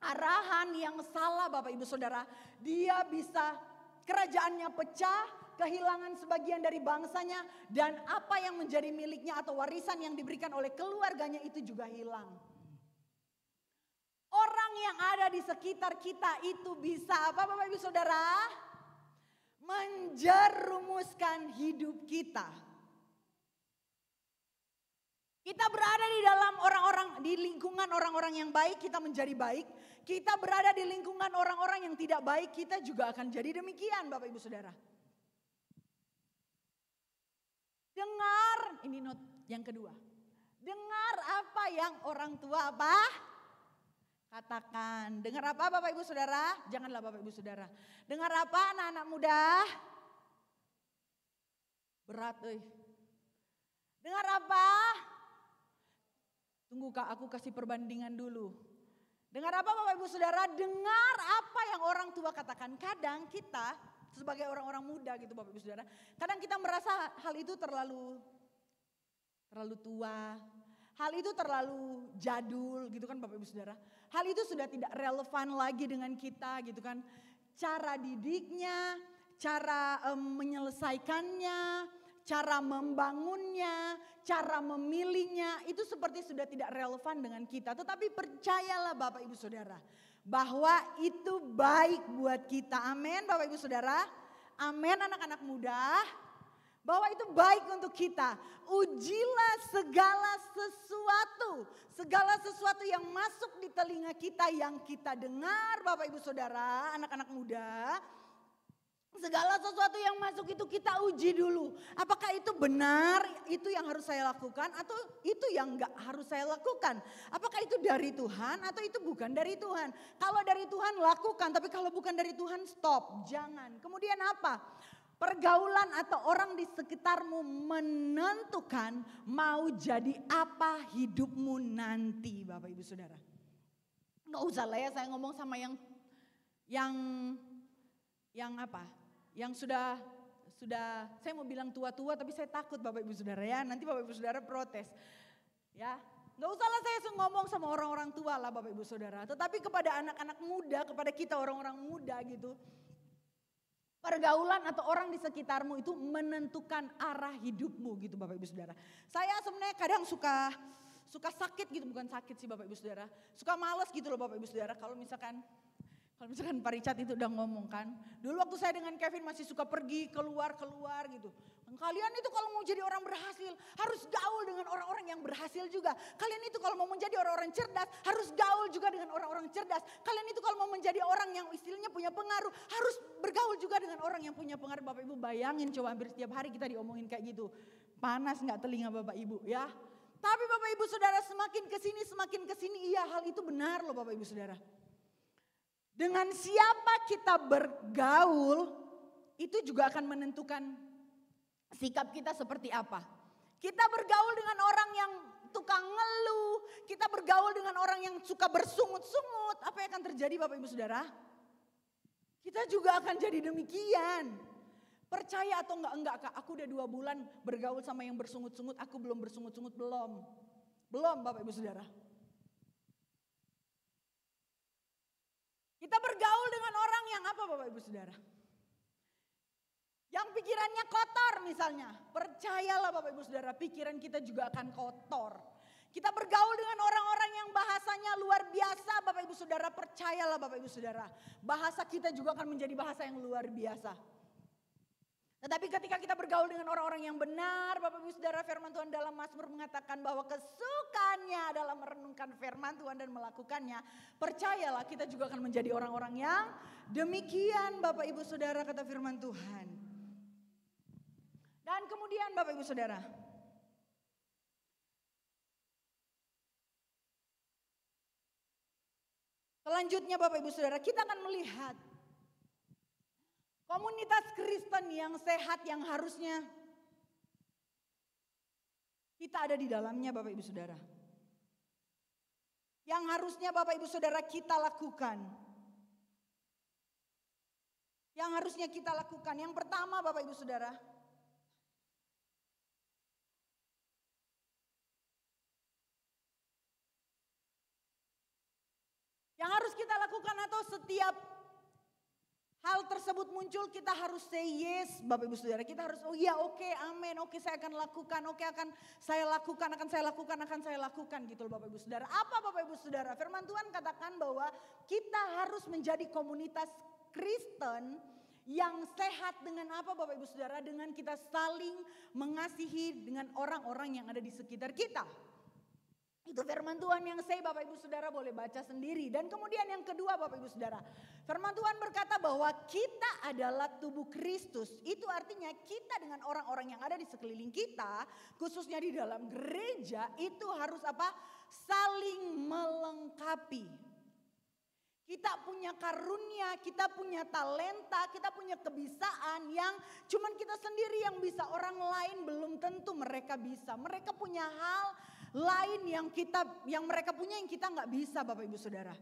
Speaker 3: arahan yang salah Bapak Ibu Saudara, dia bisa kerajaannya pecah, kehilangan sebagian dari bangsanya dan apa yang menjadi miliknya atau warisan yang diberikan oleh keluarganya itu juga hilang. Orang yang ada di sekitar kita itu bisa apa Bapak Ibu Saudara? Menjerumuskan hidup kita. Kita berada di dalam di lingkungan orang-orang yang baik, kita menjadi baik. Kita berada di lingkungan orang-orang yang tidak baik, kita juga akan jadi demikian Bapak Ibu Saudara. Dengar, ini note yang kedua. Dengar apa yang orang tua katakan. Dengar apa Bapak Ibu Saudara? Janganlah Bapak Ibu Saudara. Dengar apa anak-anak muda? Berat Dengar apa? Tunggu Kak, aku kasih perbandingan dulu. Dengar apa Bapak Ibu Saudara? Dengar apa yang orang tua katakan. Kadang kita sebagai orang-orang muda gitu Bapak Ibu Saudara. Kadang kita merasa hal itu terlalu tua. Hal itu terlalu jadul gitu kan Bapak Ibu Saudara. Hal itu sudah tidak relevan lagi dengan kita gitu kan. Cara didiknya, cara menyelesaikannya, cara membangunnya, cara memilihnya itu seperti sudah tidak relevan dengan kita. Tetapi percayalah Bapak Ibu Saudara bahwa itu baik buat kita. Amin Bapak Ibu Saudara. Amin anak-anak muda. Bahwa itu baik untuk kita. Ujilah segala sesuatu yang masuk di telinga kita yang kita dengar Bapak Ibu Saudara, anak-anak muda. Segala sesuatu yang masuk itu kita uji dulu. Apakah itu benar, itu yang harus saya lakukan atau itu yang enggak harus saya lakukan. Apakah itu dari Tuhan atau itu bukan dari Tuhan. Kalau dari Tuhan lakukan, tapi kalau bukan dari Tuhan stop, jangan. Kemudian apa? Pergaulan atau orang di sekitarmu menentukan mau jadi apa hidupmu nanti Bapak Ibu Saudara. Nggak usah lah ya saya ngomong sama yang apa? Yang sudah saya mau bilang tua-tua tapi saya takut Bapak Ibu Saudara ya. Nanti Bapak Ibu Saudara protes. Ya, nggak usah lah saya ngomong sama orang-orang tua lah Bapak Ibu Saudara. Tetapi kepada anak-anak muda, kepada kita orang-orang muda gitu. Pergaulan atau orang di sekitarmu itu menentukan arah hidupmu gitu Bapak Ibu Saudara. Saya sebenarnya kadang suka sakit gitu, bukan sakit sih Bapak Ibu Saudara. Suka males gitu loh Bapak Ibu Saudara kalau misalkan Pak Richard itu udah ngomong kan. Dulu waktu saya dengan Kevin masih suka pergi keluar gitu. Kalian itu kalau mau jadi orang berhasil harus gaul dengan orang-orang yang berhasil juga. Kalian itu kalau mau menjadi orang-orang cerdas harus gaul juga dengan orang-orang cerdas. Kalian itu kalau mau menjadi orang yang istilahnya punya pengaruh harus bergaul juga dengan orang yang punya pengaruh. Bapak Ibu bayangin coba hampir setiap hari kita diomongin kayak gitu. Panas gak telinga Bapak Ibu ya. Tapi Bapak Ibu Saudara semakin kesini iya hal itu benar loh Bapak Ibu Saudara. Dengan siapa kita bergaul itu juga akan menentukan sikap kita seperti apa. Kita bergaul dengan orang yang tukang ngeluh, kita bergaul dengan orang yang suka bersungut-sungut, apa yang akan terjadi Bapak Ibu Saudara? Kita juga akan jadi demikian. Percaya atau enggak Kak, aku udah 2 bulan bergaul sama yang bersungut-sungut, aku belum bersungut-sungut, belum. Belum Bapak Ibu Saudara. Kita bergaul dengan orang yang apa Bapak Ibu Saudara? Yang pikirannya kotor misalnya. Percayalah Bapak Ibu Saudara, pikiran kita juga akan kotor. Kita bergaul dengan orang-orang yang bahasanya luar biasa Bapak Ibu Saudara. Percayalah Bapak Ibu Saudara, bahasa kita juga akan menjadi bahasa yang luar biasa. Tetapi ketika kita bergaul dengan orang-orang yang benar, Bapak Ibu Saudara, firman Tuhan dalam Mazmur mengatakan bahwa kesukaannya adalah merenungkan firman Tuhan dan melakukannya. Percayalah kita juga akan menjadi orang-orang yang demikian Bapak Ibu Saudara, kata firman Tuhan. Dan kemudian Bapak Ibu Saudara, selanjutnya Bapak Ibu Saudara, kita akan melihat komunitas Kristen yang sehat yang harusnya kita ada di dalamnya Bapak Ibu Saudara. Yang harusnya Bapak Ibu Saudara kita lakukan. Yang harusnya kita lakukan. Yang pertama Bapak Ibu Saudara, yang harus kita lakukan atau setiap hal tersebut muncul, kita harus say yes Bapak Ibu Saudara. Kita harus oh iya oke, amin, oke saya akan lakukan, oke akan saya lakukan gitu loh Bapak Ibu Saudara. Apa Bapak Ibu Saudara? Firman Tuhan katakan bahwa kita harus menjadi komunitas Kristen yang sehat dengan apa Bapak Ibu Saudara? Dengan kita saling mengasihi dengan orang-orang yang ada di sekitar kita. Itu firman Tuhan yang saya Bapak Ibu Saudara boleh baca sendiri. Dan kemudian yang kedua Bapak Ibu Saudara, firman Tuhan berkata bahwa kita adalah tubuh Kristus. Itu artinya kita dengan orang-orang yang ada di sekeliling kita, khususnya di dalam gereja, itu harus apa? Saling melengkapi. Kita punya karunia, kita punya talenta, kita punya kebisaan yang cuman kita sendiri yang bisa, orang lain belum tentu mereka bisa. Mereka punya hal lain yang mereka punya yang kita nggak bisa Bapak Ibu Saudara.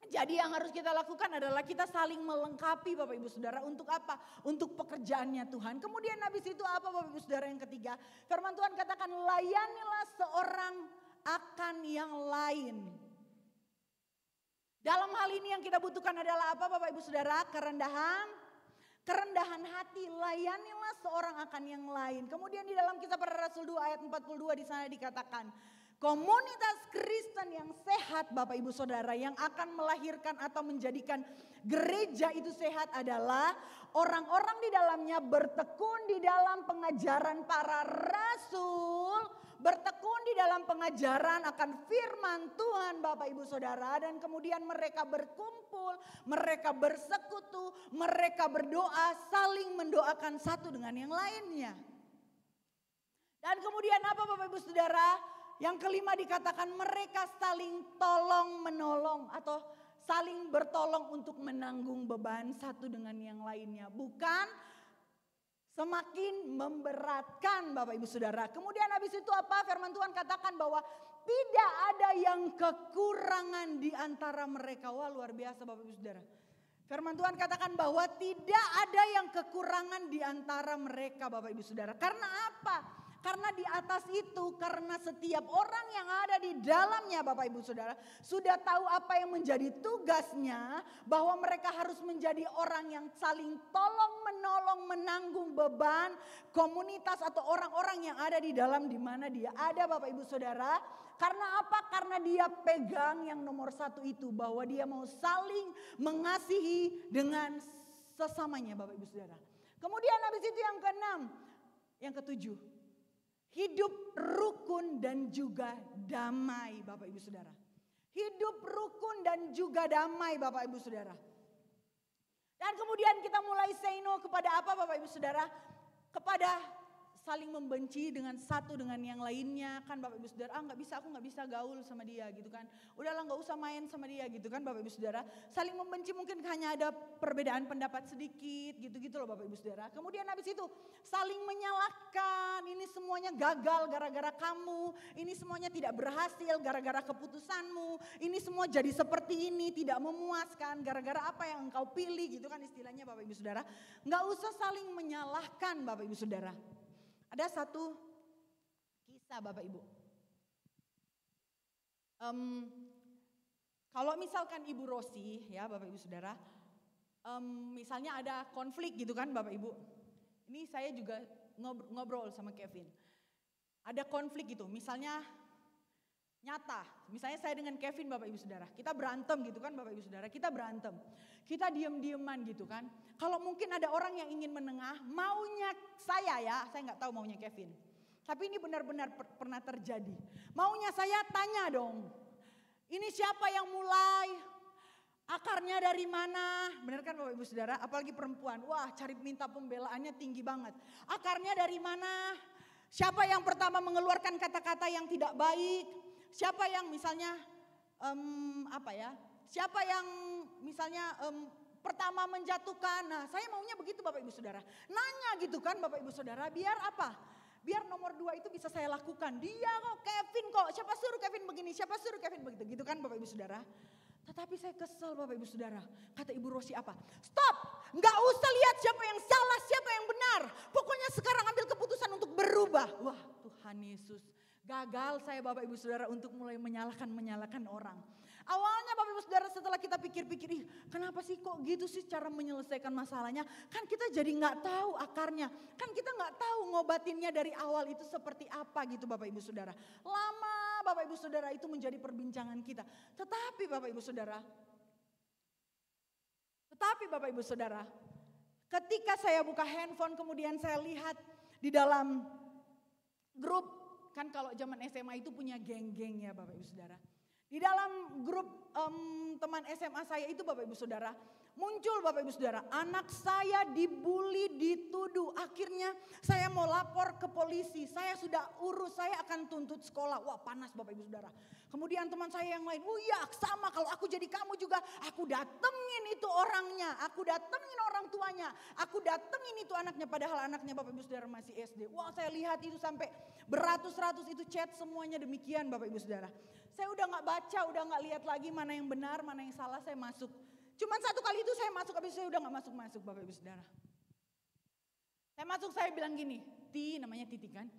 Speaker 3: Jadi yang harus kita lakukan adalah kita saling melengkapi Bapak Ibu Saudara untuk apa? Untuk pekerjaannya Tuhan. Kemudian habis itu apa Bapak Ibu Saudara yang ketiga? Firman Tuhan katakan layanilah seorang akan yang lain. Dalam hal ini yang kita butuhkan adalah apa Bapak Ibu Saudara? Kerendahan hati, layanilah seorang akan yang lain. Kemudian di dalam Kisah Para Rasul 2 ayat 42 di sana dikatakan, komunitas Kristen yang sehat Bapak Ibu Saudara yang akan melahirkan atau menjadikan gereja itu sehat adalah orang-orang di dalamnya bertekun di dalam pengajaran para rasul, bertekun di dalam pengajaran akan firman Tuhan Bapak Ibu Saudara, dan kemudian mereka berkumpul, mereka bersekutu, mereka berdoa, saling mendoakan satu dengan yang lainnya. Dan kemudian apa Bapak Ibu Saudara? Yang kelima dikatakan mereka saling tolong menolong atau saling bertolong untuk menanggung beban satu dengan yang lainnya. Bukan semakin memberatkan Bapak Ibu Saudara. Kemudian habis itu apa? Firman Tuhan katakan bahwa tidak ada yang kekurangan di antara mereka. Wah luar biasa Bapak Ibu Saudara. Firman Tuhan katakan bahwa tidak ada yang kekurangan di antara mereka Bapak Ibu Saudara. Karena apa? Karena di atas itu, karena setiap orang yang ada di dalamnya Bapak Ibu Saudara sudah tahu apa yang menjadi tugasnya, bahwa mereka harus menjadi orang yang saling tolong menolong menanggung beban komunitas atau orang-orang yang ada di dalam di mana dia ada Bapak Ibu Saudara. Karena apa? Karena dia pegang yang nomor satu itu, bahwa dia mau saling mengasihi dengan sesamanya Bapak Ibu Saudara. Kemudian habis itu yang keenam, yang ketujuh. Hidup rukun dan juga damai Bapak Ibu Saudara. Hidup rukun dan juga damai Bapak Ibu Saudara. Dan kemudian kita mulai say no kepada apa Bapak Ibu Saudara? Kepada saling membenci dengan satu dengan yang lainnya kan Bapak Ibu Saudara, nggak bisa, aku nggak bisa gaul sama dia gitu kan, udahlah nggak usah main sama dia gitu kan Bapak Ibu Saudara, saling membenci mungkin hanya ada perbedaan pendapat sedikit gitu-gitu loh Bapak Ibu Saudara. Kemudian habis itu saling menyalahkan, ini semuanya gagal gara-gara kamu, ini semuanya tidak berhasil gara-gara keputusanmu, ini semua jadi seperti ini tidak memuaskan gara-gara apa yang engkau pilih gitu kan istilahnya Bapak Ibu Saudara. Nggak usah saling menyalahkan Bapak Ibu Saudara. Ada satu kisah Bapak Ibu. Kalau misalkan Ibu Rosi ya Bapak Ibu Saudara, misalnya ada konflik gitu kan Bapak Ibu. Ini saya juga ngobrol sama Kevin. Ada konflik gitu, misalnya nyata. Misalnya saya dengan Kevin Bapak Ibu Saudara, kita berantem gitu kan Bapak Ibu Saudara, kita berantem. Kita diem-dieman gitu kan. Kalau mungkin ada orang yang ingin menengah, maunya saya ya, saya nggak tahu maunya Kevin. Tapi ini benar-benar pernah terjadi. Maunya saya tanya dong, ini siapa yang mulai? Akarnya dari mana? Benar kan Bapak Ibu Saudara? Apalagi perempuan, wah cari minta pembelaannya tinggi banget. Akarnya dari mana? Siapa yang pertama mengeluarkan kata-kata yang tidak baik? Siapa yang misalnya siapa yang misalnya pertama menjatuhkan. Nah saya maunya begitu Bapak Ibu Saudara. Nanya gitu kan Bapak Ibu Saudara, biar apa? Biar nomor 2 itu bisa saya lakukan. Dia kok, Kevin kok, siapa suruh Kevin begini, siapa suruh Kevin begitu. Gitu kan Bapak Ibu Saudara. Tetapi saya kesel Bapak Ibu Saudara. Kata Ibu Rosi apa? Stop, gak usah lihat siapa yang salah, siapa yang benar. Pokoknya sekarang ambil keputusan untuk berubah. Wah Tuhan Yesus. Gagal saya Bapak Ibu Saudara untuk mulai menyalahkan orang. Awalnya Bapak Ibu Saudara setelah kita pikir-pikir, kenapa sih kok gitu sih cara menyelesaikan masalahnya. Kan kita jadi gak tahu akarnya. Kan kita gak tahu ngobatinnya dari awal itu seperti apa gitu Bapak Ibu Saudara. Lama Bapak Ibu Saudara itu menjadi perbincangan kita. Tetapi Bapak Ibu Saudara, ketika saya buka handphone kemudian saya lihat di dalam grup, kan kalau zaman SMA itu punya geng-geng ya Bapak Ibu Saudara. Di dalam grup teman SMA saya itu Bapak Ibu Saudara, muncul Bapak Ibu Saudara, anak saya dibully, dituduh. Akhirnya saya mau lapor ke polisi, saya sudah urus, saya akan tuntut sekolah. Wah panas Bapak Ibu Saudara. Kemudian teman saya yang lain, oh iya sama kalau aku jadi kamu juga, aku datengin itu orangnya, aku datengin orang tuanya, aku datengin itu anaknya, padahal anaknya Bapak Ibu Saudara masih SD. Wah saya lihat itu sampai beratus-ratus itu chat semuanya demikian Bapak Ibu Saudara. Saya udah gak baca, udah gak lihat lagi mana yang benar, mana yang salah, saya masuk. Cuman satu kali itu saya masuk, habis saya udah gak masuk-masuk Bapak Ibu Saudara. Saya masuk, saya bilang gini, Ti, namanya Titi kan.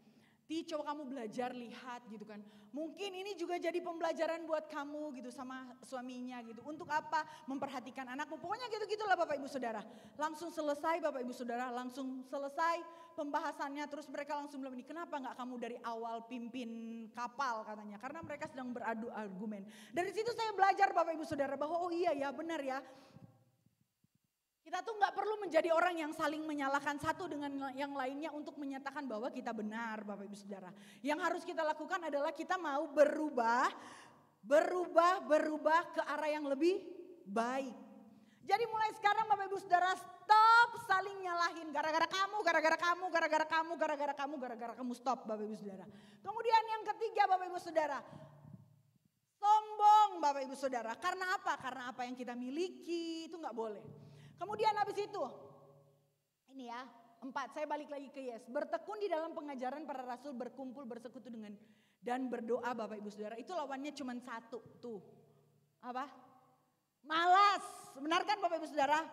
Speaker 3: Ti, coba kamu belajar, lihat gitu kan. Mungkin ini juga jadi pembelajaran buat kamu gitu sama suaminya gitu. Untuk apa? Memperhatikan anakmu. Pokoknya gitu-gitulah Bapak Ibu Saudara. Langsung selesai Bapak Ibu Saudara, langsung selesai pembahasannya. Terus mereka langsung bilang ini, kenapa gak kamu dari awal pimpin kapal katanya. Karena mereka sedang beradu argumen. Dari situ saya belajar Bapak Ibu Saudara bahwa oh iya ya benar ya. Kita tuh gak perlu menjadi orang yang saling menyalahkan satu dengan yang lainnya untuk menyatakan bahwa kita benar Bapak Ibu Saudara. Yang harus kita lakukan adalah kita mau berubah ke arah yang lebih baik. Jadi mulai sekarang Bapak Ibu Saudara stop saling nyalahin. Gara-gara kamu, stop Bapak Ibu Saudara. Kemudian yang ketiga Bapak Ibu Saudara. Sombong Bapak Ibu Saudara. Karena apa? Karena apa yang kita miliki itu gak boleh. Kemudian habis itu, ini ya, 4, saya balik lagi ke Yes. Bertekun di dalam pengajaran para rasul, berkumpul, bersekutu dengan, dan berdoa Bapak Ibu Saudara. Itu lawannya cuma satu, tuh. Apa? Malas, benar kan Bapak Ibu Saudara?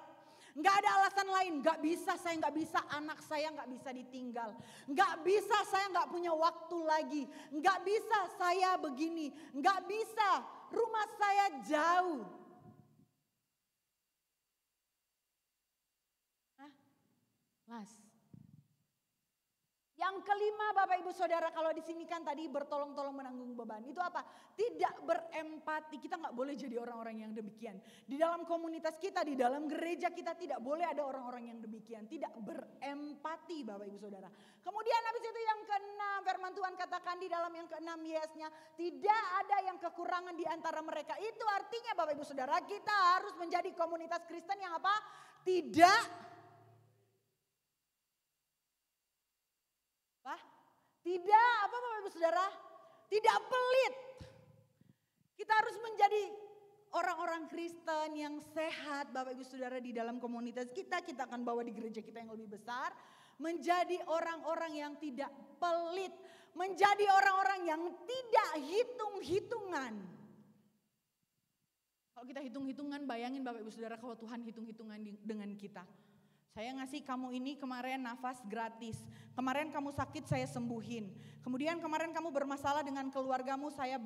Speaker 3: Nggak ada alasan lain, nggak bisa, saya nggak bisa, anak saya nggak bisa ditinggal. Nggak bisa, saya nggak punya waktu lagi. Nggak bisa, saya begini. Nggak bisa, rumah saya jauh. Mas. Yang kelima Bapak Ibu Saudara, kalau di sini kan tadi bertolong-tolong menanggung beban. Itu apa? Tidak berempati. Kita nggak boleh jadi orang-orang yang demikian. Di dalam komunitas kita, di dalam gereja kita tidak boleh ada orang-orang yang demikian. Tidak berempati Bapak Ibu Saudara. Kemudian habis itu yang keenam, firman Tuhan katakan di dalam yang keenam Yes-nya, tidak ada yang kekurangan di antara mereka. Itu artinya Bapak Ibu Saudara, kita harus menjadi komunitas Kristen yang apa? Tidak Tidak apa Bapak Ibu Saudara? Tidak pelit. Kita harus menjadi orang-orang Kristen yang sehat Bapak Ibu Saudara di dalam komunitas kita. Kita akan bawa di gereja kita yang lebih besar. Menjadi orang-orang yang tidak pelit. Menjadi orang-orang yang tidak hitung-hitungan. Kalau kita hitung-hitungan, bayangin Bapak Ibu Saudara kalau Tuhan hitung-hitungan dengan kita. Saya ngasih kamu ini kemarin nafas gratis. Kemarin kamu sakit saya sembuhin. Kemudian kemarin kamu bermasalah dengan keluargamu, saya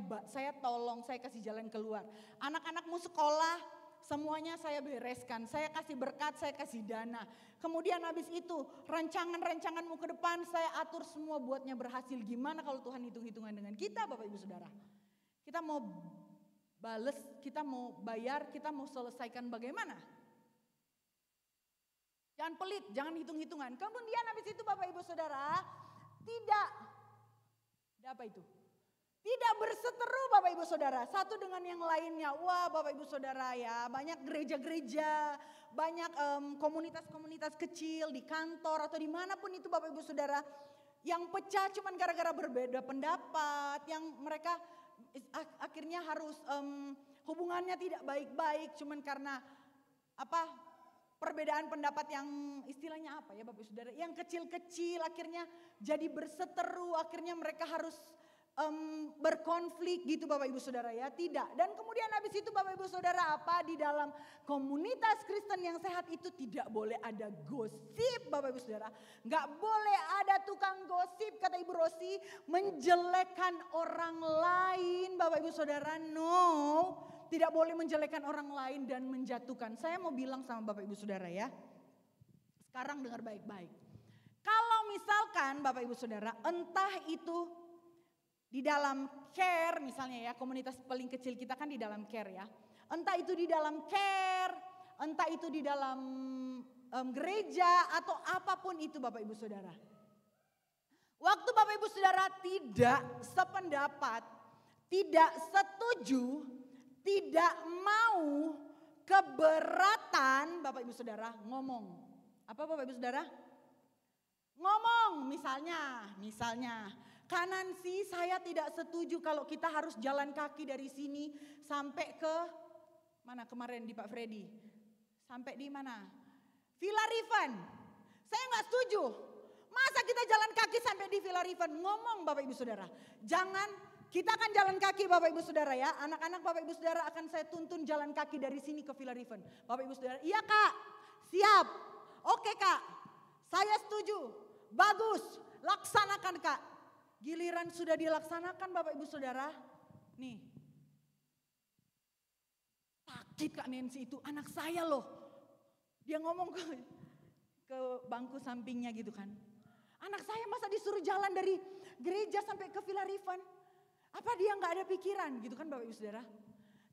Speaker 3: tolong, saya kasih jalan keluar. Anak-anakmu sekolah, semuanya saya bereskan. Saya kasih berkat, saya kasih dana. Kemudian habis itu rancangan-rancanganmu ke depan saya atur semua buatnya berhasil. Gimana kalau Tuhan hitung-hitungan dengan kita Bapak Ibu Saudara? Kita mau bales, kita mau bayar, kita mau selesaikan bagaimana? Jangan pelit, jangan hitung-hitungan. Kemudian habis itu Bapak Ibu Saudara, tidak berseteru Bapak Ibu Saudara, satu dengan yang lainnya. Wah Bapak Ibu Saudara ya, banyak gereja-gereja, banyak komunitas-komunitas kecil di kantor atau dimanapun itu Bapak Ibu Saudara. Yang pecah cuman gara-gara berbeda pendapat, yang mereka akhirnya harus hubungannya tidak baik-baik cuman karena perbedaan pendapat yang istilahnya apa ya Bapak Ibu Saudara, yang kecil-kecil akhirnya jadi berseteru, akhirnya mereka harus berkonflik gitu Bapak Ibu Saudara ya, tidak. Dan kemudian habis itu Bapak Ibu Saudara di dalam komunitas Kristen yang sehat itu tidak boleh ada gosip Bapak Ibu Saudara. Gak boleh ada tukang gosip kata Ibu Rosi, menjelekkan orang lain Bapak Ibu Saudara, no. Tidak boleh menjelekkan orang lain dan menjatuhkan. Saya mau bilang sama Bapak Ibu Saudara ya. Sekarang dengar baik-baik. Kalau misalkan Bapak Ibu Saudara entah itu di dalam care misalnya ya, komunitas paling kecil kita kan di dalam care ya. Entah itu di dalam care, entah itu di dalam gereja atau apapun itu Bapak Ibu Saudara. Waktu Bapak Ibu Saudara tidak sependapat, tidak setuju, tidak mau, keberatan Bapak Ibu Saudara ngomong. Apa Bapak Ibu Saudara? Ngomong misalnya. Kanan sih saya tidak setuju kalau kita harus jalan kaki dari sini sampai ke mana kemarin di Pak Freddy. Sampai di mana? Villa Riven. Saya nggak setuju. Masa kita jalan kaki sampai di Villa Riven? Ngomong Bapak Ibu Saudara. Jangan, kita akan jalan kaki Bapak Ibu Saudara ya. Anak-anak Bapak Ibu Saudara akan saya tuntun jalan kaki dari sini ke Villa Riven. Bapak Ibu Saudara, iya Kak, siap. Oke Kak, saya setuju. Bagus, laksanakan Kak. Giliran sudah dilaksanakan Bapak Ibu Saudara, nih. Sakit Kak Nancy itu, anak saya loh. Dia ngomong ke bangku sampingnya gitu kan. Anak saya masa disuruh jalan dari gereja sampai ke Villa Riven. Apa dia gak ada pikiran gitu kan Bapak Ibu Saudara.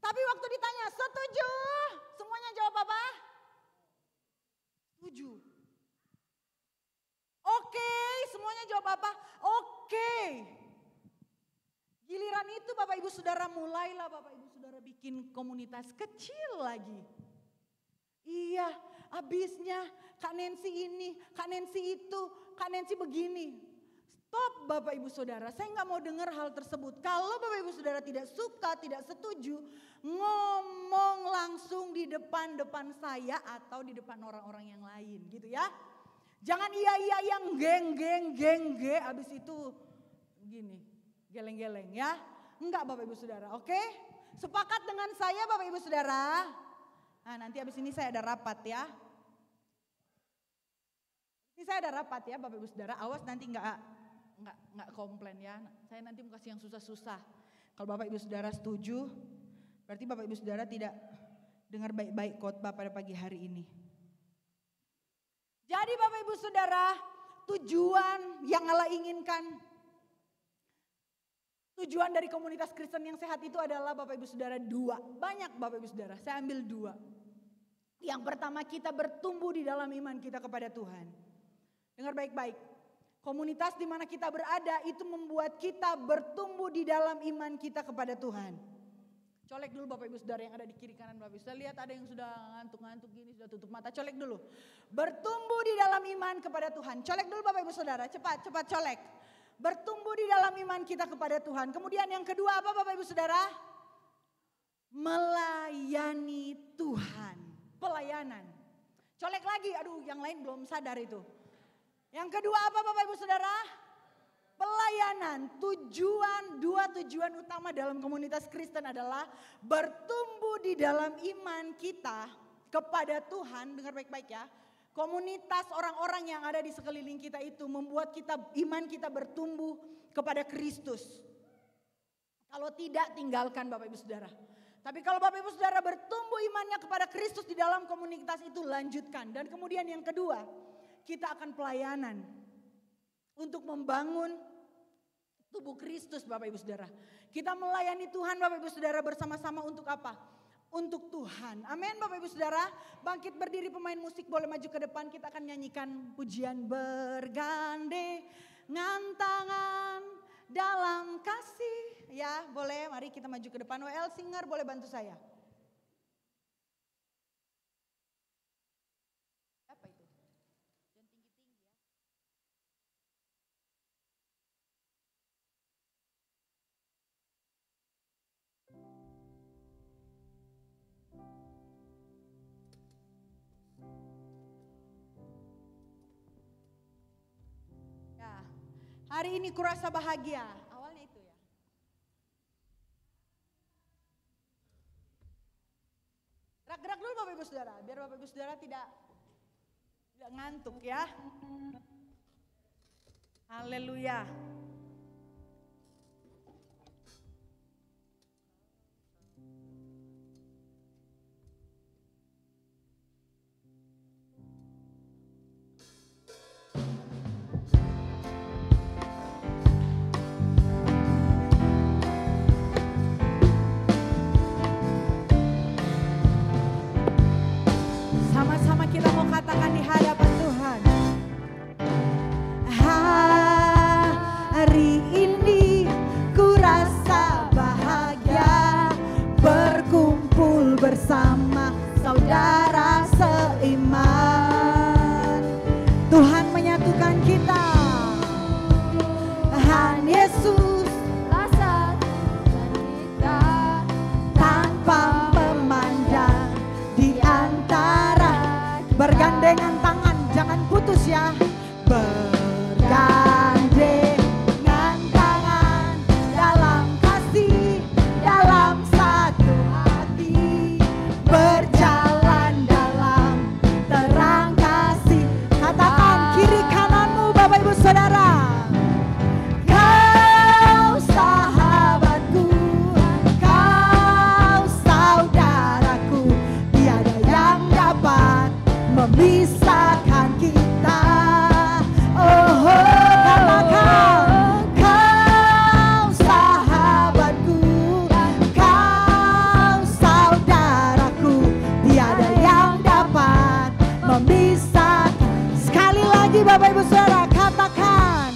Speaker 3: Tapi waktu ditanya setuju, semuanya jawab apa? Setuju. Oke, semuanya jawab apa? Oke. Giliran itu Bapak Ibu Saudara mulailah Bapak Ibu Saudara bikin komunitas kecil lagi. Iya, habisnya Kak Nancy ini, Kak Nancy itu, Kak Nancy begini. Stop Bapak Ibu Saudara, saya nggak mau dengar hal tersebut. Kalau Bapak Ibu Saudara tidak suka, tidak setuju, ngomong langsung di depan saya atau di depan orang-orang yang lain gitu ya. Jangan iya yang geng, habis itu gini, geleng-geleng ya. Enggak Bapak Ibu Saudara, oke? Sepakat dengan saya Bapak Ibu Saudara? Nah nanti habis ini saya ada rapat ya. Ini saya ada rapat ya Bapak Ibu Saudara, awas nanti enggak komplain ya. Saya nanti mau kasih yang susah-susah. Kalau Bapak Ibu Saudara setuju, berarti Bapak Ibu Saudara tidak dengar baik-baik khotbah pada pagi hari ini. Jadi Bapak Ibu Saudara, tujuan yang Allah inginkan, tujuan dari komunitas Kristen yang sehat itu adalah Bapak Ibu Saudara dua. Banyak Bapak Ibu Saudara, saya ambil dua. Yang pertama kita bertumbuh di dalam iman kita kepada Tuhan. Dengar baik-baik, komunitas di mana kita berada itu membuat kita bertumbuh di dalam iman kita kepada Tuhan. Colek dulu Bapak Ibu Saudara yang ada di kiri kanan Bapak Ibu. Saya lihat ada yang sudah ngantuk-ngantuk gini, sudah tutup mata. Colek dulu. Bertumbuh di dalam iman kepada Tuhan. Colek dulu Bapak Ibu Saudara, cepat colek. Bertumbuh di dalam iman kita kepada Tuhan. Kemudian yang kedua apa Bapak Ibu Saudara? Melayani Tuhan. Pelayanan. Colek lagi, aduh yang lain belum sadar itu. Yang kedua apa Bapak Ibu Saudara? Pelayanan. Dua tujuan utama dalam komunitas Kristen adalah bertumbuh di dalam iman kita kepada Tuhan. Dengar baik-baik ya. Komunitas orang-orang yang ada di sekeliling kita itu membuat iman kita bertumbuh kepada Kristus. Kalau tidak, tinggalkan Bapak Ibu Saudara. Tapi kalau Bapak Ibu Saudara bertumbuh imannya kepada Kristus di dalam komunitas itu, lanjutkan. Dan kemudian yang kedua, kita akan pelayanan untuk membangun tubuh Kristus Bapak Ibu Saudara. Kita melayani Tuhan Bapak Ibu Saudara bersama-sama untuk apa? Untuk Tuhan. Amin Bapak Ibu Saudara. Bangkit berdiri, pemain musik boleh maju ke depan. Kita akan nyanyikan pujian bergandengan tangan dalam kasih. Ya boleh, mari kita maju ke depan. WL Singer boleh bantu saya. Apa itu? Yang tinggi-tinggi ya. Hari ini kurasa bahagia. Awalnya itu ya. Gerak-gerak dulu Bapak Ibu Saudara. Biar Bapak Ibu Saudara tidak ngantuk ya. Haleluya. Sama-sama kita mau katakan di hadapan Tuhan. Hari ini ku rasa bahagia berkumpul bersama saudara seiman. Tuhan menyatukan kita. Tuhan Yesus
Speaker 1: rasa kita
Speaker 3: tanpa memandang di antara. Bergandengan tangan, jangan putus ya. Bergandengan tangan dalam kasih, dalam satu hati, berjalan dalam terang kasih. Katakan kiri kananmu Bapak Ibu Saudara. Kau sahabatku, kau saudaraku, tiada yang dapat memisahkan kita. Oh, katakan kau sahabatku, kau saudaraku, tiada yang dapat memisahkan. Sekali lagi Bapak Ibu Saudara katakan.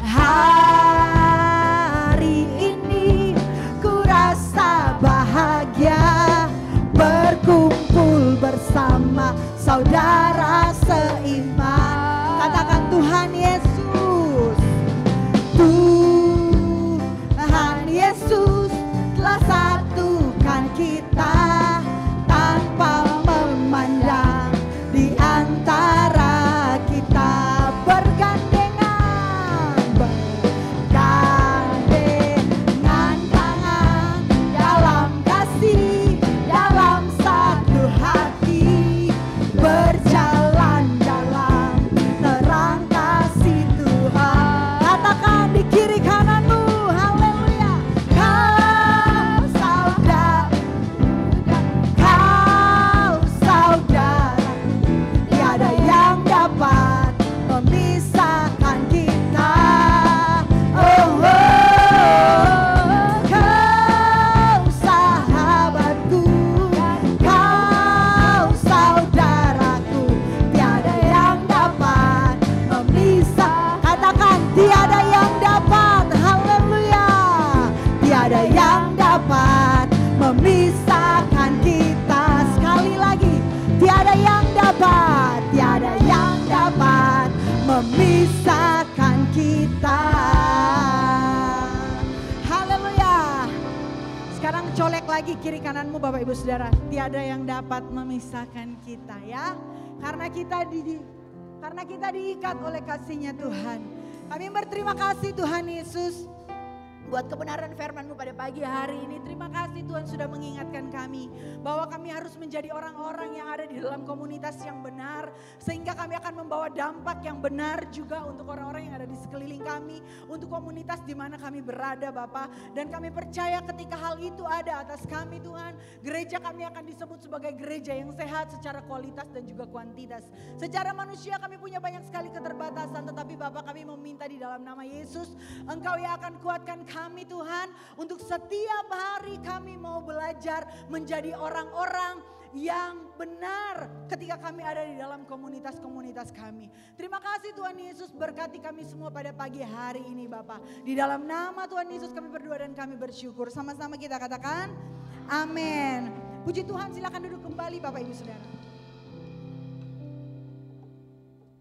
Speaker 3: Hari ini ku rasa bahagia berkumpul bersama saudara seiman. Katakan Tuhan Yesus. Tuhan Yesus telah satukan kita tanpa memandang di antara kita. Bergandengan tangan dalam kasih, dalam satu hati, berjalan dalam terang kasih Tuhan. Katakan di kiri kananmu, haleluya. Kau saudaraku, tiada yang dapat memisahkan kita. Oh, kau sahabatku, kau saudaraku, tiada yang dapat memisah. Katakan tiada yang dapat, haleluya. Tiada yang dapat memisahkan kita. Sekali lagi, tiada yang dapat memisahkan kita. Haleluya. Sekarang colek lagi kiri kananmu Bapak Ibu Saudara. Tiada yang dapat memisahkan kita ya. Karena kita diikat oleh kasih-Nya Tuhan. Kami berterima kasih Tuhan Yesus buat kebenaran firman-Mu pada pagi hari ini. Terima kasih Tuhan sudah mengingatkan kami bahwa kami harus menjadi orang-orang yang ada di dalam komunitas yang benar. Sehingga kami akan membawa dampak yang benar juga untuk orang-orang yang ada di sekeliling kami. Untuk komunitas di mana kami berada Bapa. Dan kami percaya ketika hal itu ada atas kami Tuhan. Gereja kami akan disebut sebagai gereja yang sehat secara kualitas dan juga kuantitas. Secara manusia kami punya banyak sekali keterbatasan. Tetapi Bapa kami meminta di dalam nama Yesus. Engkau yang akan kuatkan kami Tuhan, untuk setiap hari kami mau belajar menjadi orang-orang yang benar ketika kami ada di dalam komunitas-komunitas kami. Terima kasih Tuhan Yesus, berkati kami semua pada pagi hari ini Bapa. Di dalam nama Tuhan Yesus kami berdoa dan kami bersyukur. Sama-sama kita katakan amin. Puji Tuhan, silakan duduk kembali Bapak Ibu Saudara.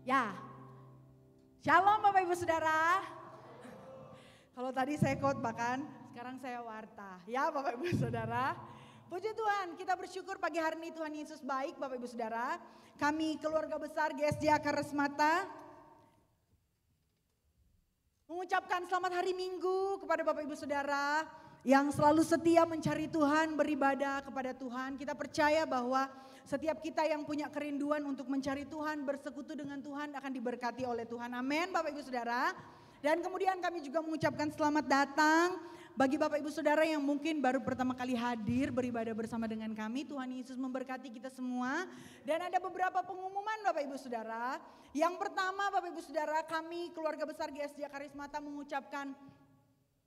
Speaker 3: Ya, shalom Bapak Ibu Saudara. Kalau tadi saya khotbah kan, sekarang saya warta. Ya Bapak Ibu Saudara. Puji Tuhan, kita bersyukur pagi hari ini Tuhan Yesus baik Bapak Ibu Saudara. Kami keluarga besar GSJ Karismata mengucapkan selamat hari Minggu kepada Bapak Ibu Saudara yang selalu setia mencari Tuhan, beribadah kepada Tuhan. Kita percaya bahwa setiap kita yang punya kerinduan untuk mencari Tuhan, bersekutu dengan Tuhan akan diberkati oleh Tuhan. Amin Bapak Ibu Saudara. Dan kemudian kami juga mengucapkan selamat datang bagi Bapak Ibu Saudara yang mungkin baru pertama kali hadir beribadah bersama dengan kami. Tuhan Yesus memberkati kita semua. Dan ada beberapa pengumuman Bapak Ibu Saudara. Yang pertama Bapak Ibu Saudara, kami keluarga besar GSJ Karismata mengucapkan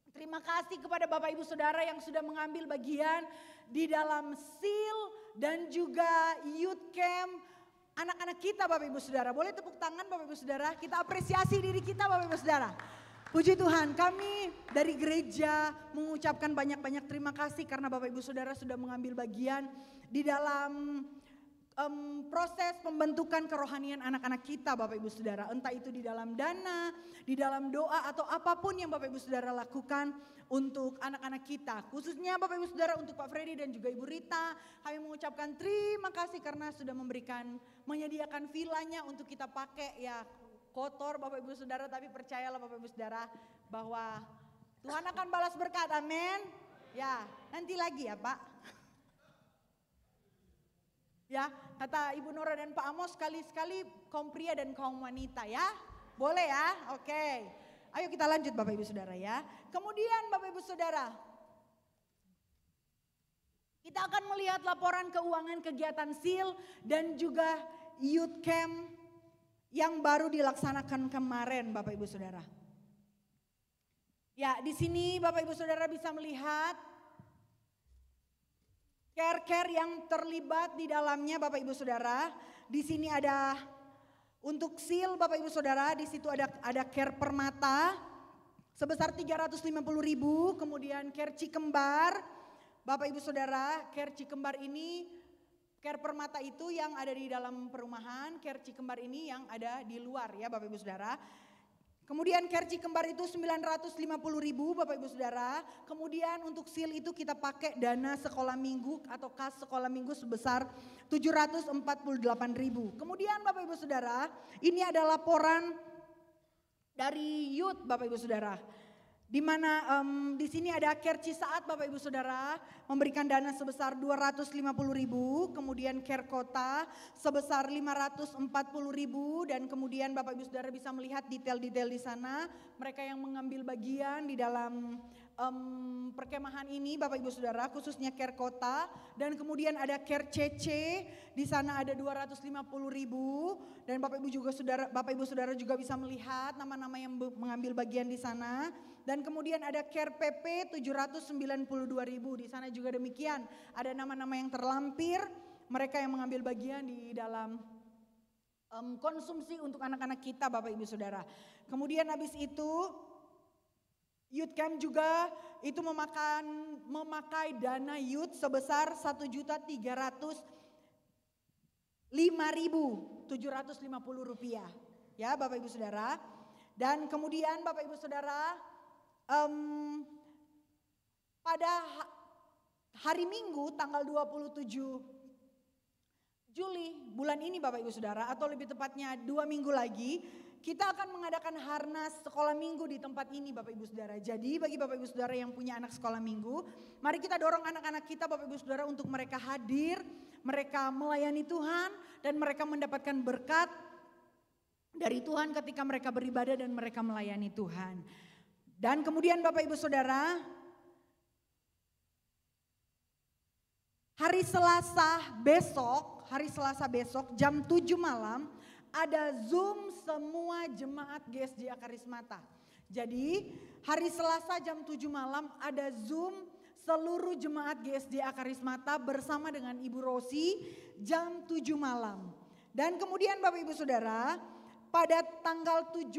Speaker 3: terima kasih kepada Bapak Ibu Saudara yang sudah mengambil bagian di dalam SEAL dan juga Youth Camp anak-anak kita Bapak Ibu Saudara. Boleh tepuk tangan Bapak Ibu Saudara, kita apresiasi diri kita Bapak Ibu Saudara. Puji Tuhan, kami dari gereja mengucapkan banyak-banyak terima kasih karena Bapak Ibu Saudara sudah mengambil bagian di dalam proses pembentukan kerohanian anak-anak kita Bapak Ibu Saudara. Entah itu di dalam dana, di dalam doa atau apapun yang Bapak Ibu Saudara lakukan untuk anak-anak kita. Khususnya Bapak Ibu Saudara untuk Pak Freddy dan juga Ibu Rita. Kami mengucapkan terima kasih karena sudah menyediakan vilanya untuk kita pakai ya. Kotor Bapak Ibu Saudara, tapi percayalah Bapak Ibu Saudara bahwa Tuhan akan balas berkat, amin. Ya, nanti lagi ya Pak. Ya, kata Ibu Nora dan Pak Amos, sekali-sekali kaum pria dan kaum wanita ya. Boleh ya? Oke. Ayo kita lanjut Bapak Ibu Saudara ya. Kemudian Bapak Ibu Saudara, kita akan melihat laporan keuangan kegiatan SEAL dan juga Youth Camp yang baru dilaksanakan kemarin Bapak Ibu Saudara. Ya, di sini Bapak Ibu Saudara bisa melihat care-care yang terlibat di dalamnya Bapak Ibu Saudara. Di sini ada untuk SEAL Bapak Ibu Saudara, di situ ada care permata sebesar 350.000, kemudian care Cikembar. Bapak Ibu Saudara, care Cikembar ini care permata itu yang ada di dalam perumahan, care Cikembar ini yang ada di luar ya Bapak Ibu Saudara. Kemudian care Cikembar itu 950.000 Bapak Ibu Saudara. Kemudian untuk SEAL itu kita pakai dana sekolah minggu atau kas sekolah minggu sebesar 748.000. Kemudian Bapak Ibu Saudara, ini ada laporan dari Youth Bapak Ibu Saudara. Di mana di sini ada care Cisaat Bapak Ibu Saudara memberikan dana sebesar 250.000, kemudian care Kota sebesar 540.000 dan kemudian Bapak Ibu Saudara bisa melihat detail-detail di sana mereka yang mengambil bagian di dalam perkemahan ini Bapak Ibu Saudara, khususnya care Kota, dan kemudian ada care CC di sana ada 250.000 dan Bapak Ibu Saudara juga bisa melihat nama-nama yang mengambil bagian di sana. Dan kemudian ada care PP 792.000, di sana juga demikian ada nama-nama yang terlampir mereka yang mengambil bagian di dalam konsumsi untuk anak-anak kita Bapak Ibu Saudara. Kemudian habis itu Youth Camp juga itu memakai dana youth sebesar 1.305.750 rupiah ya Bapak Ibu Saudara. Dan kemudian Bapak Ibu Saudara, pada hari Minggu tanggal 27 Juli bulan ini Bapak Ibu Saudara, atau lebih tepatnya 2 minggu lagi, kita akan mengadakan harnas sekolah minggu di tempat ini Bapak Ibu Saudara. Jadi bagi Bapak Ibu Saudara yang punya anak sekolah minggu, mari kita dorong anak-anak kita Bapak Ibu Saudara untuk mereka hadir, mereka melayani Tuhan, dan mereka mendapatkan berkat dari Tuhan ketika mereka beribadah dan mereka melayani Tuhan. Dan kemudian Bapak Ibu Saudara, hari Selasa besok jam 7 malam ada Zoom semua jemaat GSJA Karismata. Jadi hari Selasa jam 7 malam ada Zoom seluruh jemaat GSJA Karismata bersama dengan Ibu Rosi jam 7 malam. Dan kemudian Bapak Ibu Saudara, pada tanggal 17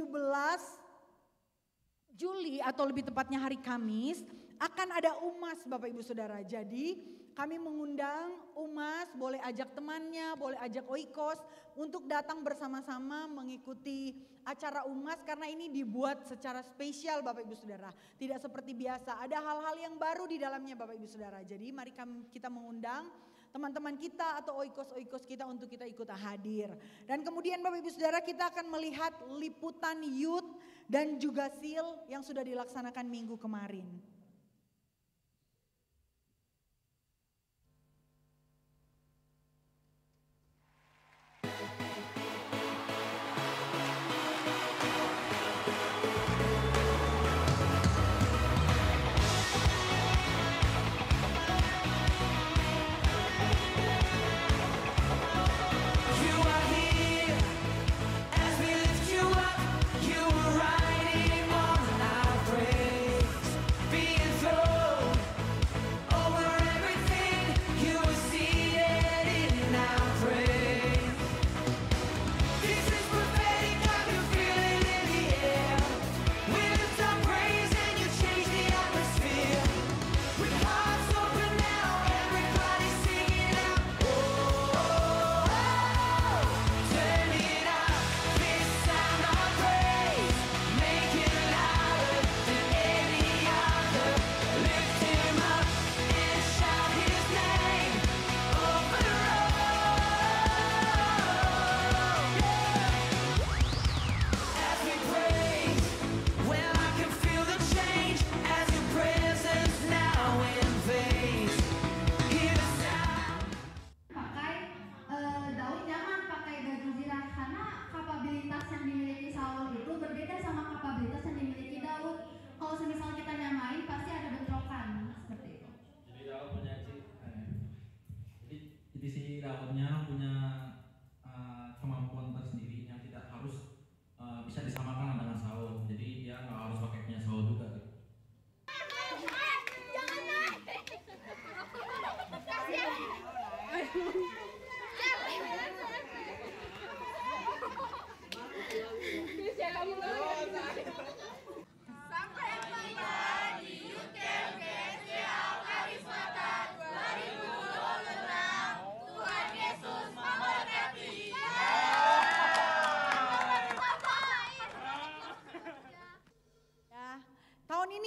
Speaker 3: Juli atau lebih tepatnya hari Kamis akan ada UMAS Bapak Ibu Saudara. Jadi kami mengundang UMAS, boleh ajak temannya, boleh ajak oikos untuk datang bersama-sama mengikuti acara UMAS karena ini dibuat secara spesial Bapak Ibu Saudara. Tidak seperti biasa, ada hal-hal yang baru di dalamnya Bapak Ibu Saudara. Jadi mari kita mengundang teman-teman kita atau oikos-oikos kita untuk kita ikut hadir. Dan kemudian Bapak Ibu Saudara, kita akan melihat liputan youth dan juga seal yang sudah dilaksanakan minggu kemarin.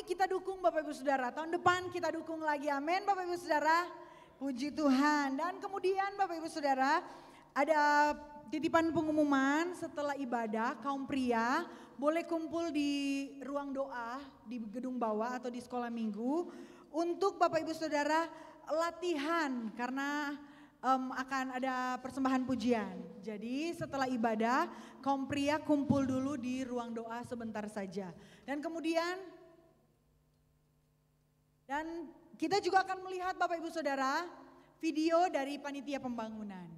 Speaker 3: Kita dukung Bapak Ibu Saudara, tahun depan kita dukung lagi, amin Bapak Ibu Saudara, puji Tuhan. Dan kemudian Bapak Ibu Saudara, ada titipan pengumuman setelah ibadah, kaum pria boleh kumpul di ruang doa di gedung bawah atau di sekolah minggu untuk Bapak Ibu Saudara latihan karena akan ada persembahan pujian. Jadi setelah ibadah kaum pria kumpul dulu di ruang doa sebentar saja. Dan kemudian kita juga akan melihat Bapak Ibu Saudara video dari panitia pembangunan.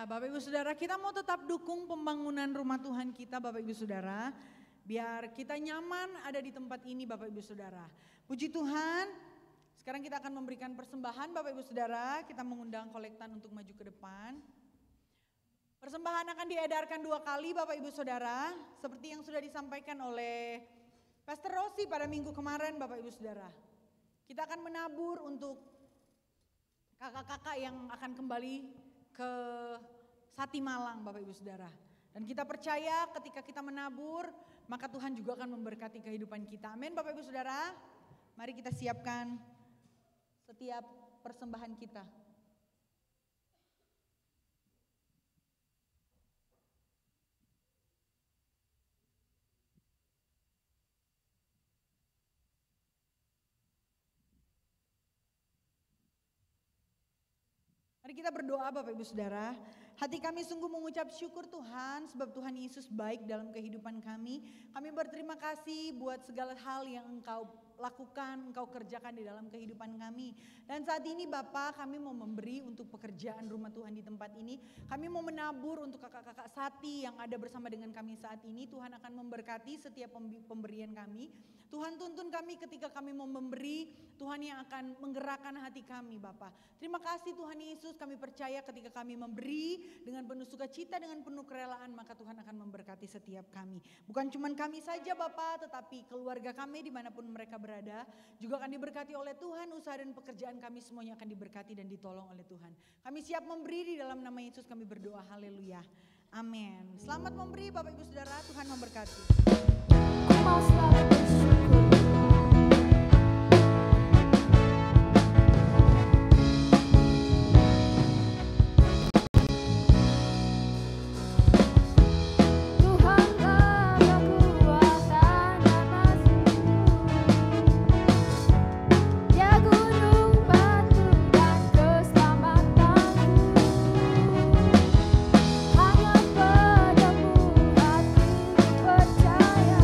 Speaker 3: Bapak Ibu Saudara, kita mau tetap dukung pembangunan rumah Tuhan kita Bapak Ibu Saudara. Biar kita nyaman ada di tempat ini Bapak Ibu Saudara. Puji Tuhan, sekarang kita akan memberikan persembahan Bapak Ibu Saudara. Kita mengundang kolektan untuk maju ke depan. Persembahan akan diedarkan 2 kali Bapak Ibu Saudara. Seperti yang sudah disampaikan oleh Pastor Rosi pada minggu kemarin Bapak Ibu Saudara. Kita akan menabur untuk kakak-kakak yang akan kembali ke Sati Malang Bapak Ibu Saudara. Dan kita percaya ketika kita menabur, maka Tuhan juga akan memberkati kehidupan kita. Amin Bapak Ibu Saudara. Mari kita siapkan setiap persembahan kita. Mari kita berdoa Bapak Ibu Saudara. Hati kami sungguh mengucap syukur Tuhan sebab Tuhan Yesus baik dalam kehidupan kami. Kami berterima kasih buat segala hal yang Engkau lakukan, Engkau kerjakan di dalam kehidupan kami. Dan saat ini Bapak, kami mau memberi untuk pekerjaan rumah Tuhan di tempat ini. Kami mau menabur untuk kakak-kakak Sati yang ada bersama dengan kami saat ini. Tuhan akan memberkati setiap pemberian kami. Tuhan tuntun kami ketika kami mau memberi, Tuhan yang akan menggerakkan hati kami Bapak. Terima kasih Tuhan Yesus, kami percaya ketika kami memberi dengan penuh sukacita, dengan penuh kerelaan, maka Tuhan akan memberkati setiap kami. Bukan cuma kami saja Bapak, tetapi keluarga kami dimanapun mereka berada, juga akan diberkati oleh Tuhan. Usaha dan pekerjaan kami semuanya akan diberkati dan ditolong oleh Tuhan. Kami siap memberi, di dalam nama Yesus kami berdoa, haleluya, amin. Selamat memberi Bapak Ibu Saudara, Tuhan memberkati.
Speaker 1: Aku mau selalu bersyukur.
Speaker 4: Hanya padamu hatiku percaya.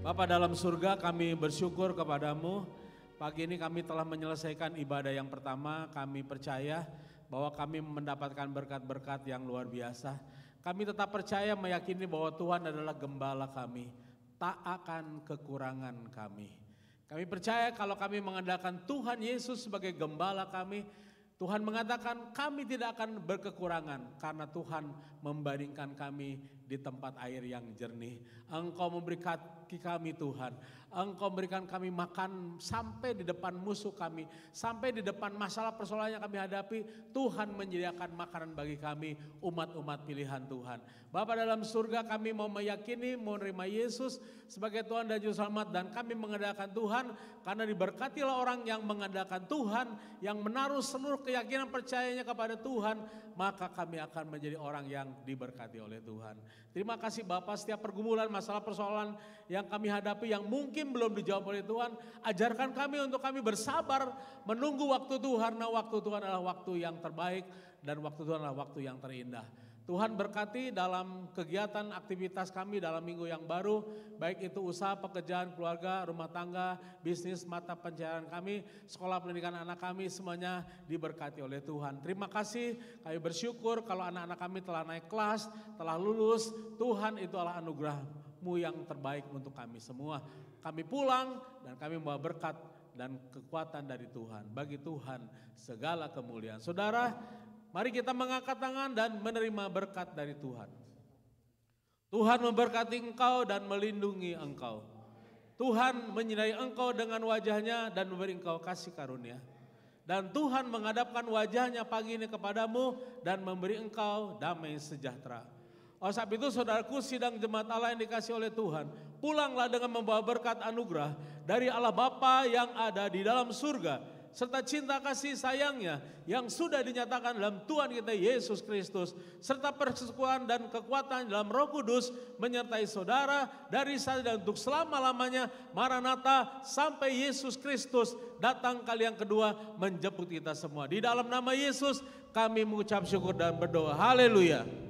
Speaker 2: Bapa dalam surga, kami bersyukur kepadamu. Pagi ini kami telah menyelesaikan ibadah yang pertama. Kami percaya bahwa kami mendapatkan berkat-berkat yang luar biasa. Kami tetap percaya meyakini bahwa Tuhan adalah gembala kami, tak akan kekurangan kami. Kami percaya kalau kami mengandalkan Tuhan Yesus sebagai gembala kami, Tuhan mengatakan kami tidak akan berkekurangan karena Tuhan membandingkan kami di tempat air yang jernih. Engkau memberkati kami Tuhan. Engkau memberikan kami makan sampai di depan musuh kami. Sampai di depan masalah persoalan yang kami hadapi. Tuhan menyediakan makanan bagi kami umat-umat pilihan Tuhan. Bapa dalam surga, kami mau meyakini, mau menerima Yesus sebagai Tuhan dan Juru Selamat. Dan kami mengandalkan Tuhan karena diberkatilah orang yang mengandalkan Tuhan. Yang menaruh seluruh keyakinan percayanya kepada Tuhan. Maka kami akan menjadi orang yang diberkati oleh Tuhan. Terima kasih Bapak, setiap pergumulan, masalah persoalan yang kami hadapi yang mungkin belum dijawab oleh Tuhan, ajarkan kami untuk kami bersabar menunggu waktu Tuhan, karena waktu Tuhan adalah waktu yang terbaik dan waktu Tuhan adalah waktu yang terindah. Tuhan berkati dalam kegiatan aktivitas kami dalam minggu yang baru, baik itu usaha, pekerjaan, keluarga, rumah tangga, bisnis, mata pencaharian kami, sekolah pendidikan anak kami, semuanya diberkati oleh Tuhan. Terima kasih, kami bersyukur kalau anak-anak kami telah naik kelas, telah lulus. Tuhan, itu adalah anugerah-Mu yang terbaik untuk kami semua. Kami pulang dan kami membawa berkat dan kekuatan dari Tuhan. Bagi Tuhan segala kemuliaan. Saudara, mari kita mengangkat tangan dan menerima berkat dari Tuhan. Tuhan memberkati engkau dan melindungi engkau. Tuhan menyinari engkau dengan wajahnya dan memberi engkau kasih karunia. Dan Tuhan menghadapkan wajahnya pagi ini kepadamu dan memberi engkau damai sejahtera. Oleh sebab itu saudaraku, sidang jemaat Allah yang dikasih oleh Tuhan, pulanglah dengan membawa berkat anugerah dari Allah Bapa yang ada di dalam surga, serta cinta kasih sayangnya yang sudah dinyatakan dalam Tuhan kita Yesus Kristus, serta persekutuan dan kekuatan dalam Roh Kudus menyertai saudara dari saat dan untuk selama-lamanya. Maranatha, sampai Yesus Kristus datang kali yang kedua menjemput kita semua. Di dalam nama Yesus kami mengucap syukur dan berdoa. Haleluya.